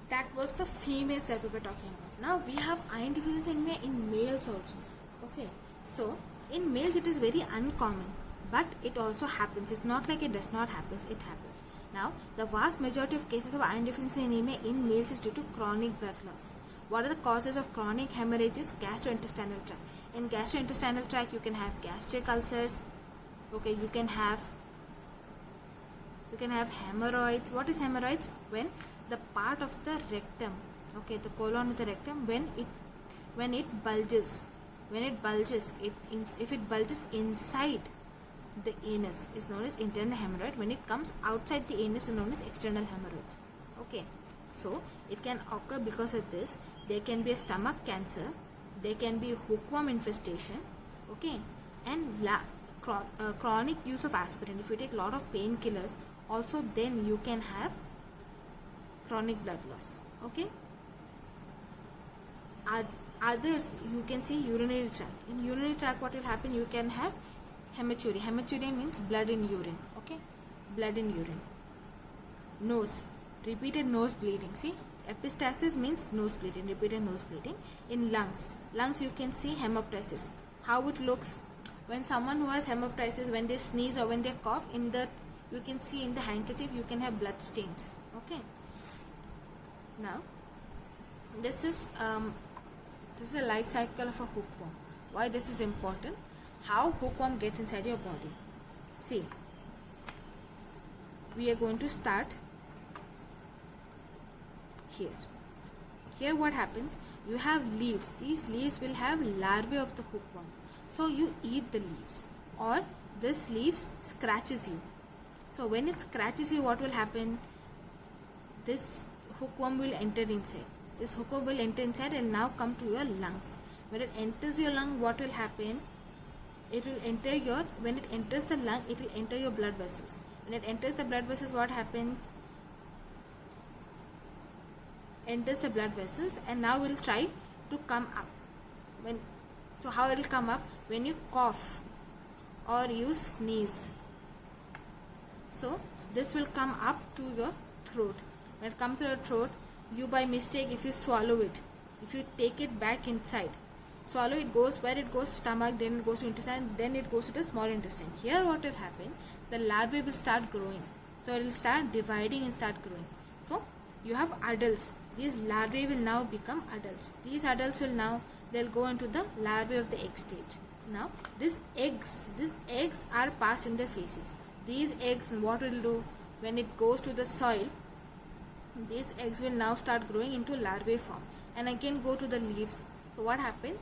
that was the females that we were talking about. Now we have iron deficiency anemia in males also. Okay, so in males it is very uncommon, but it also happens. It's not like it does not happen, it happens. Now the vast majority of cases of iron deficiency anemia in males is due to chronic blood loss. What are the causes of chronic hemorrhages? Gastrointestinal tract. In gastrointestinal tract you can have gastric ulcers. Okay, you can have hemorrhoids. What is hemorrhoids? When the part of the rectum, okay, the colon of the rectum, when it bulges, if it bulges inside the anus is known as internal hemorrhoid. When it comes outside the anus is known as external hemorrhoids. Okay, so it can occur because of this. There can be a stomach cancer, there can be hookworm infestation, okay, and chronic use of aspirin. If you take a lot of painkillers also, then you can have chronic blood loss. Okay, others you can see urinary tract. In urinary tract what will happen? You can have hematuria. Hematuria means blood in urine. Okay, blood in urine. Nose, repeated nose bleeding. See, epistaxis means nose bleeding, repeated nose bleeding. In lungs you can see hemoptysis. How it looks when someone who has hemoptysis, when they sneeze or when they cough, you can see in the handkerchief you can have blood stains. Okay, now this is a life cycle of a hookworm. Why this is important? How hookworm gets inside your body. See, we are going to start here. Here what happens? You have leaves. These leaves will have larvae of the hookworm. So you eat the leaves, or this leaves scratches you. So when it scratches you, what will happen? This hookworm will enter inside. This hookworm will enter inside and now come to your lungs. When it enters your lung, what will happen? It will enter when it enters the lung, it will enter your blood vessels. When it enters the blood vessels, what happens? Enters the blood vessels and now will try to come up. So how it will come up? When you cough or you sneeze. So this will come up to your throat. When it comes to your throat, you by mistake, if you swallow it, if you take it back inside, swallow, it goes where it goes, stomach, then it goes to intestine, then it goes to the small intestine. Here what will happen? The larvae will start growing. So it will start dividing and start growing. So you have adults. These larvae will now become adults. These adults will now, they'll go into the larvae of the egg stage. Now these eggs are passed in the feces. These eggs, what will do? When it goes to the soil, these eggs will now start growing into larvae form and again go to the leaves. So what happens?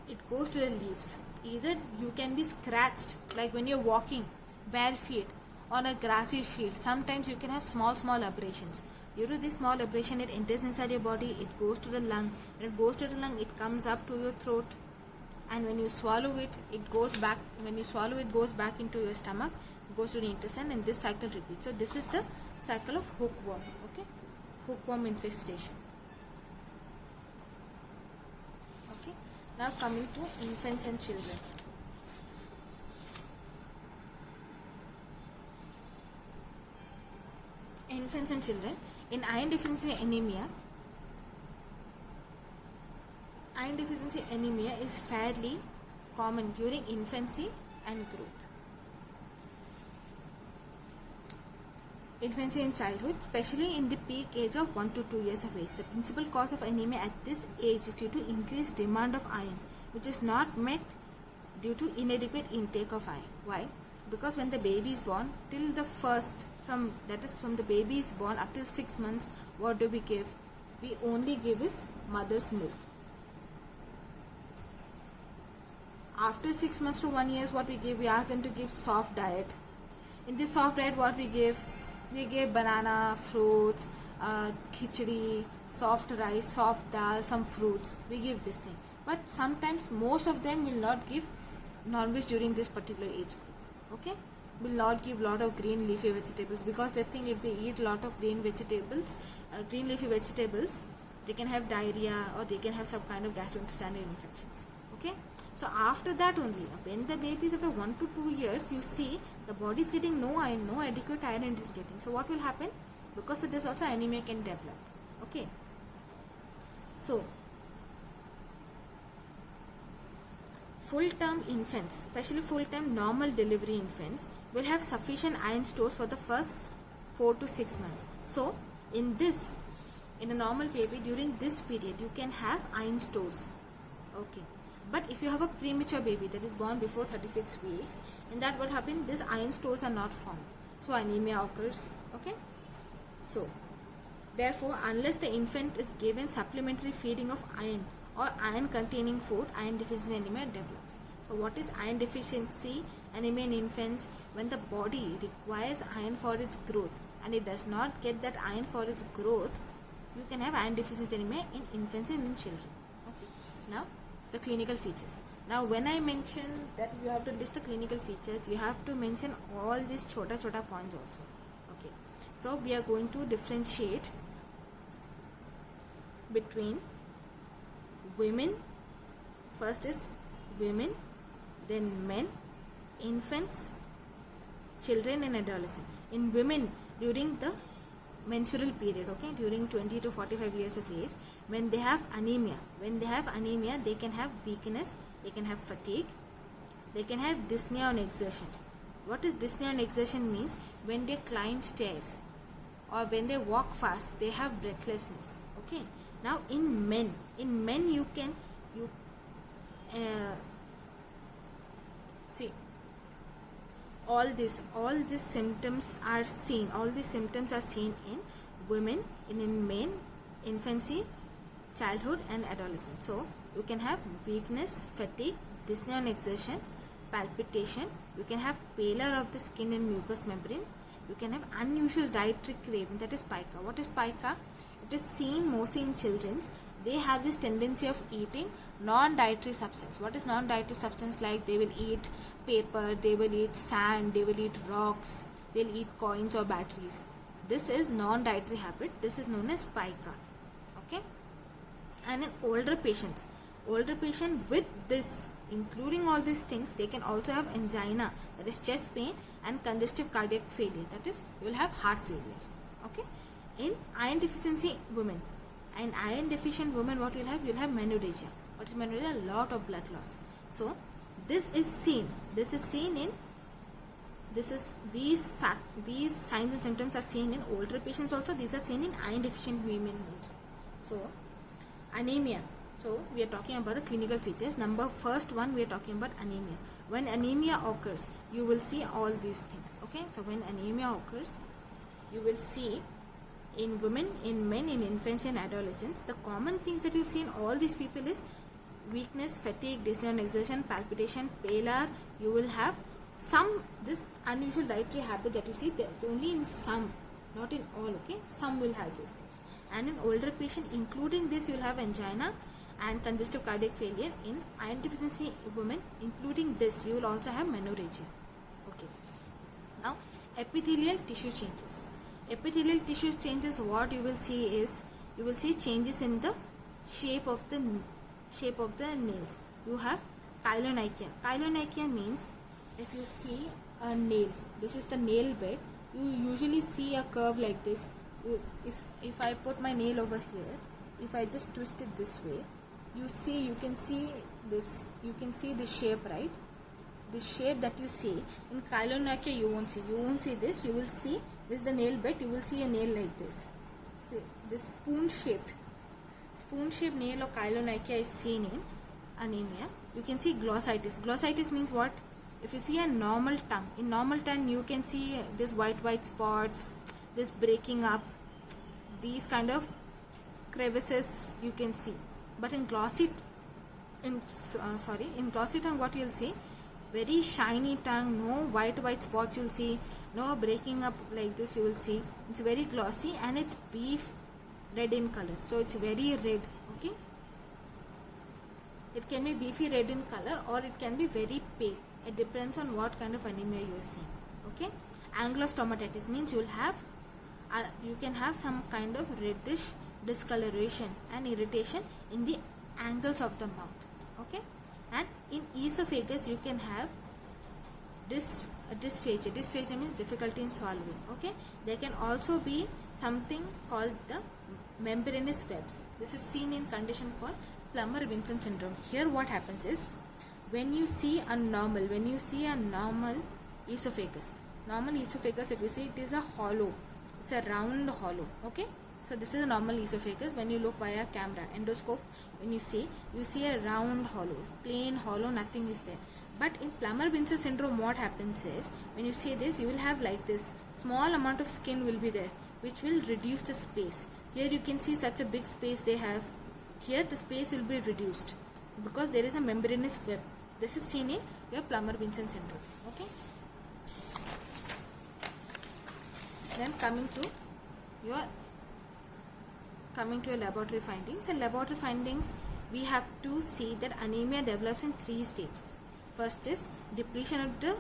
It goes to the leaves. Either you can be scratched, like when you're walking bare feet on a grassy field. Sometimes you can have small abrasions. Due to this small abrasion, it enters inside your body, it goes to the lung. When it goes to the lung, it comes up to your throat, and when you swallow it, it goes back. When you swallow it, goes back into your stomach, goes to the intestine, and this cycle repeats. So this is the cycle of hookworm. Okay, hookworm infestation. Okay, now coming to infants and children. Infants and children. In iron deficiency anemia is fairly common during infancy and growth. Infancy and childhood, especially in the peak age of 1 to 2 years of age. The principal cause of anemia at this age is due to increased demand of iron, which is not met due to inadequate intake of iron. Why? Because when the baby is born, till the from the baby is born up till 6 months, what do we give? We only give is mother's milk. After 6 months to 1 year, what we give? We ask them to give soft diet. In this soft diet, what we give? We give banana, fruits, khichdi, soft rice, soft dal, some fruits. We give this thing. But sometimes most of them will not give non-veg during this particular age group. Okay? Will not give lot of green leafy vegetables, because they think if they eat lot of green leafy vegetables, they can have diarrhea, or they can have some kind of gastrointestinal infections. Okay, so after that only, when the baby is after 1 to 2 years, you see the body is getting no iron, no adequate iron it is getting. So what will happen? Because of this also anemia can develop. Okay, so full-term infants, especially full-term normal delivery infants, will have sufficient iron stores for the first 4 to 6 months. So in a normal baby, during this period you can have iron stores. Okay, but if you have a premature baby that is born before 36 weeks, in that what happens, these iron stores are not formed, so anemia occurs. Okay, so therefore, unless the infant is given supplementary feeding of iron or iron containing food, iron deficiency anemia develops. So what is iron deficiency anemia in infants? When the body requires iron for its growth and it does not get that iron for its growth, you can have iron deficiency anemia in infants and in children. Okay, now the clinical features. Now when I mention that you have to list the clinical features, you have to mention all these chota points also. Okay, so we are going to differentiate between women. First is women, then men, infants, children and adolescents. In women, during the menstrual period, okay, during 20 to 45 years of age, when they have anemia, they can have weakness, they can have fatigue, they can have dyspnea on exertion. What is dyspnea on exertion means? When they climb stairs or when they walk fast, they have breathlessness. Okay, now in men you see all these symptoms are seen. All these symptoms are seen in women, in men, infancy, childhood and adolescence. So you can have weakness, fatigue, dyspnea on exertion, palpitation. You can have pallor of the skin and mucous membrane. You can have unusual dietary craving, that is pica. What is pica? It is seen mostly in children. They have this tendency of eating non-dietary substance. What is non-dietary substance? Like they will eat paper, they will eat sand, they will eat rocks, they'll eat coins or batteries. This is non-dietary habit. This is known as pica. Okay, and in older patients with this, including all these things, they can also have angina, that is chest pain, and congestive cardiac failure, that is you will have heart failure. Okay, in iron deficiency women, and iron deficient women, what you'll have? You'll have menorrhagia. What is menorrhagia? A lot of blood loss. So these signs and symptoms are seen in older patients also. These are seen in iron deficient women also. So anemia. So we are talking about the clinical features. First one, we are talking about anemia. When anemia occurs, you will see all these things. Okay, so when anemia occurs, you will see in women, in men, in infants and adolescents, the common things that you see in all these people is weakness, fatigue, dyspnea on exertion, palpitation, pallor. You will have this unusual dietary habit that you see. It's only in some, not in all. Okay, some will have these things. And in older patient, including this, you will have angina and congestive cardiac failure. In iron deficiency women, including this, you will also have menorrhagia. Okay, now epithelial tissue changes. Epithelial tissue changes, what you will see is, you will see changes in the shape of the nails. You have chylonychia. Chylonychia means, if you see a nail, this is the nail bed, you usually see a curve like this. If I put my nail over here, if I just twist it this way, you can see this shape, right? The shape that you see in chylonychia, you won't see this. You will see this is the nail bed. You will see a nail like this. See, this spoon shaped nail of chylonychia is seen in anemia. You can see glossitis. Glossitis means what? If you see a normal tongue, in normal tongue you can see this white spots, this breaking up, these kind of crevices you can see. But in glossy tongue, what you'll see? Very shiny tongue, no white spots you'll see, no breaking up like this you will see. It's very glossy and it's beef red in color. So it's very red. Okay, it can be beefy red in color or it can be very pale. It depends on what kind of anemia you are seeing. Okay, ankylostomatitis means you can have some kind of reddish discoloration and irritation in the angles of the mouth. Okay, and in esophagus you can have dysphagia. Dysphagia means difficulty in swallowing. Okay, there can also be something called the membranous webs. This is seen in condition called Plummer-Vinson syndrome. Here what happens is, when you see a normal esophagus, if you see, it is a hollow, it's a round hollow. Okay, so this is a normal esophagus. When you look via camera, endoscope, when you see a round hollow, plain hollow, nothing is there. But in Plummer-Vinson syndrome, what happens is, when you see this, you will have like this small amount of skin will be there, which will reduce the space. Here you can see such a big space they have. Here the space will be reduced because there is a membranous web. This is seen in your Plummer-Vinson syndrome. Okay. Then coming to your laboratory findings. In laboratory findings, we have to see that anemia develops in 3 stages. First is depletion of the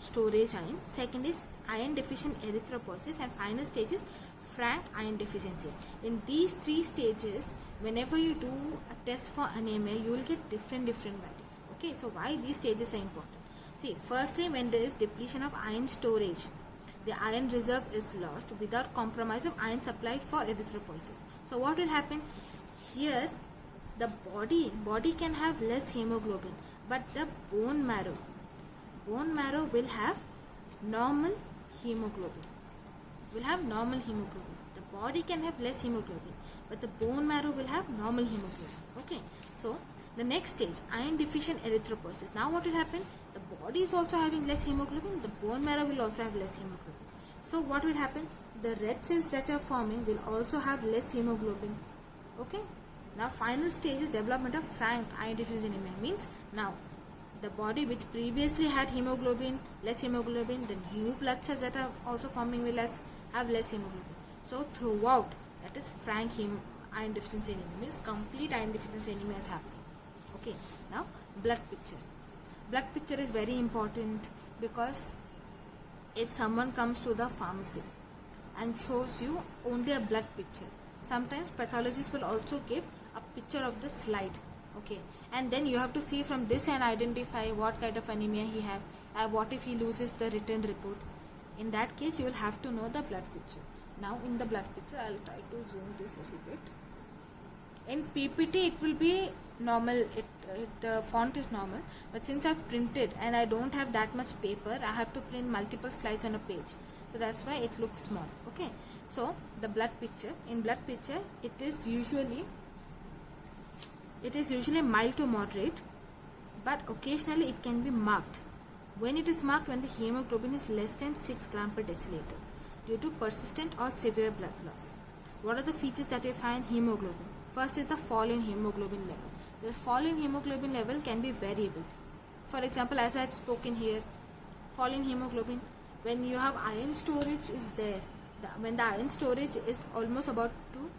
storage iron. Second is iron deficient erythropoiesis, and final stage is frank iron deficiency. In these 3 stages, whenever you do a test for anemia, you will get different values. Okay, so why these stages are important? See, firstly, when there is depletion of iron storage, the iron reserve is lost without compromise of iron supplied for erythropoiesis. So what will happen? Here, the body can have less hemoglobin, but the bone marrow will have normal hemoglobin. The body can have less hemoglobin, but the bone marrow will have normal hemoglobin. Okay, so the next stage, iron deficient erythropoiesis. Now what will happen? The body is also having less hemoglobin, the bone marrow will also have less hemoglobin. So what will happen? The red cells that are forming will also have less hemoglobin. Okay, now final stage is development of frank iron deficiency anemia. Means now the body which previously had hemoglobin, less hemoglobin, the new blood cells that are also forming will have less hemoglobin. So throughout, that is frank iron deficiency anemia, means complete iron deficiency anemia is happening. Okay, now blood picture. Blood picture is very important, because if someone comes to the pharmacy and shows you only a blood picture, sometimes pathologists will also give a picture of the slide. Okay, and then you have to see from this and identify what kind of anemia he have, what if he loses the written report. In that case, you will have to know the blood picture. Now in the blood picture, I will try to zoom this little bit. In PPT it will be normal, the font is normal, but since I've printed and I don't have that much paper, I have to print multiple slides on a page, so that's why it looks small. Okay, so the blood picture, in blood picture it is usually mild to moderate, but occasionally it can be marked. When it is marked, when the hemoglobin is less than 6 gram per deciliter due to persistent or severe blood loss. What are the features that you find in hemoglobin? First is the fall in hemoglobin level. The fall in hemoglobin level can be variable. For example, as I had spoken here, fall in hemoglobin, when you have iron storage is there, when the iron storage is almost about to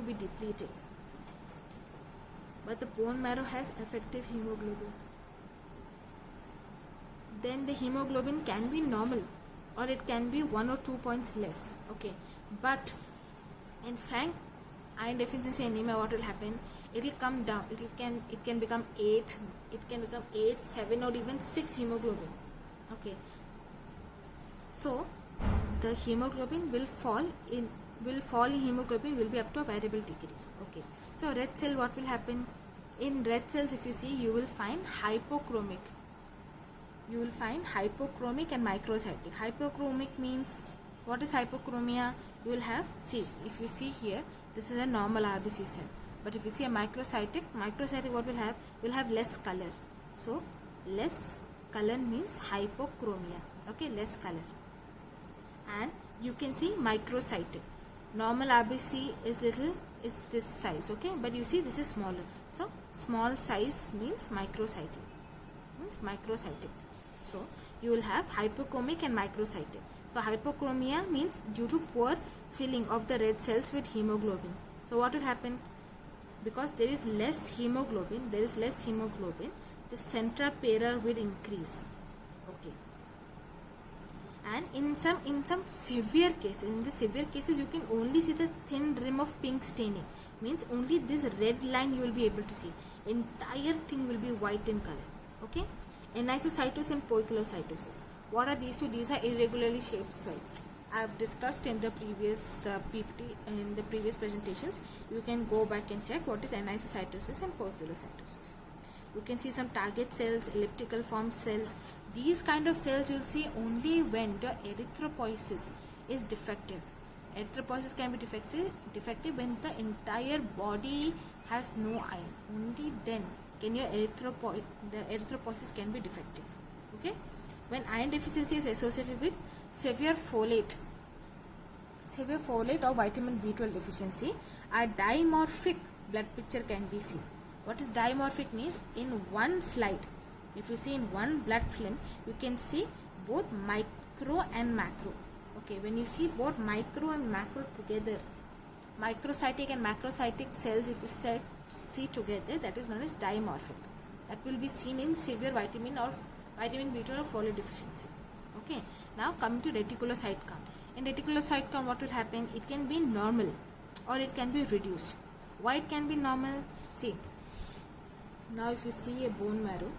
be depleted, but the bone marrow has effective hemoglobin, then the hemoglobin can be normal, or it can be 1 or 2 points less. Okay, but in frank iron deficiency anemia, what will happen? It will come down. It can become 8. It can become 8, 7, or even 6 hemoglobin. Okay, so the hemoglobin will fall in hemoglobin will be up to a variable degree. Okay, so red cell, what will happen? In red cells, if you see, you will find hypochromic. And microcytic. Hypochromic means, what is hypochromia? You will have, see, if you see here, this is a normal RBC cell, but if you see a microcytic what will have? Will have less color. So less color means hypochromia. Okay, less color. And you can see microcytic. Normal RBC is this size. Okay, but you see this is smaller. So small size means microcytic. So you will have hypochromic and microcytic. So hypochromia means due to poor filling of the red cells with hemoglobin. So what will happen? Because there is less hemoglobin, the central pairer will increase. Okay. And in some severe cases, in the severe cases, you can only see the thin rim of pink staining. Means only this red line you will be able to see. Entire thing will be white in color. Okay. Anisocytosis and poikilocytosis. What are these two? These are irregularly shaped cells. I have discussed in the previous PPT, in the previous presentations. You can go back and check what is anisocytosis and poikilocytosis. You can see some target cells, elliptical form cells. These kind of cells you'll see only when the erythropoiesis is defective. Erythropoiesis can be defective when the entire body has no iron. Only then can your erythropoiesis can be defective. Okay. When iron deficiency is associated with severe folate or vitamin B12 deficiency, a dimorphic blood picture can be seen. What is dimorphic means? In one slide, if you see in one blood film, you can see both micro and macro. Okay, when you see both micro and macro together, microcytic and macrocytic cells, if you see together, that is known as dimorphic. That will be seen in severe vitamin B12 or folate deficiency. Okay, now coming to reticulocyte count. In reticulocyte count, what will happen? It can be normal or it can be reduced. Why it can be normal? See, now if you see a bone marrow,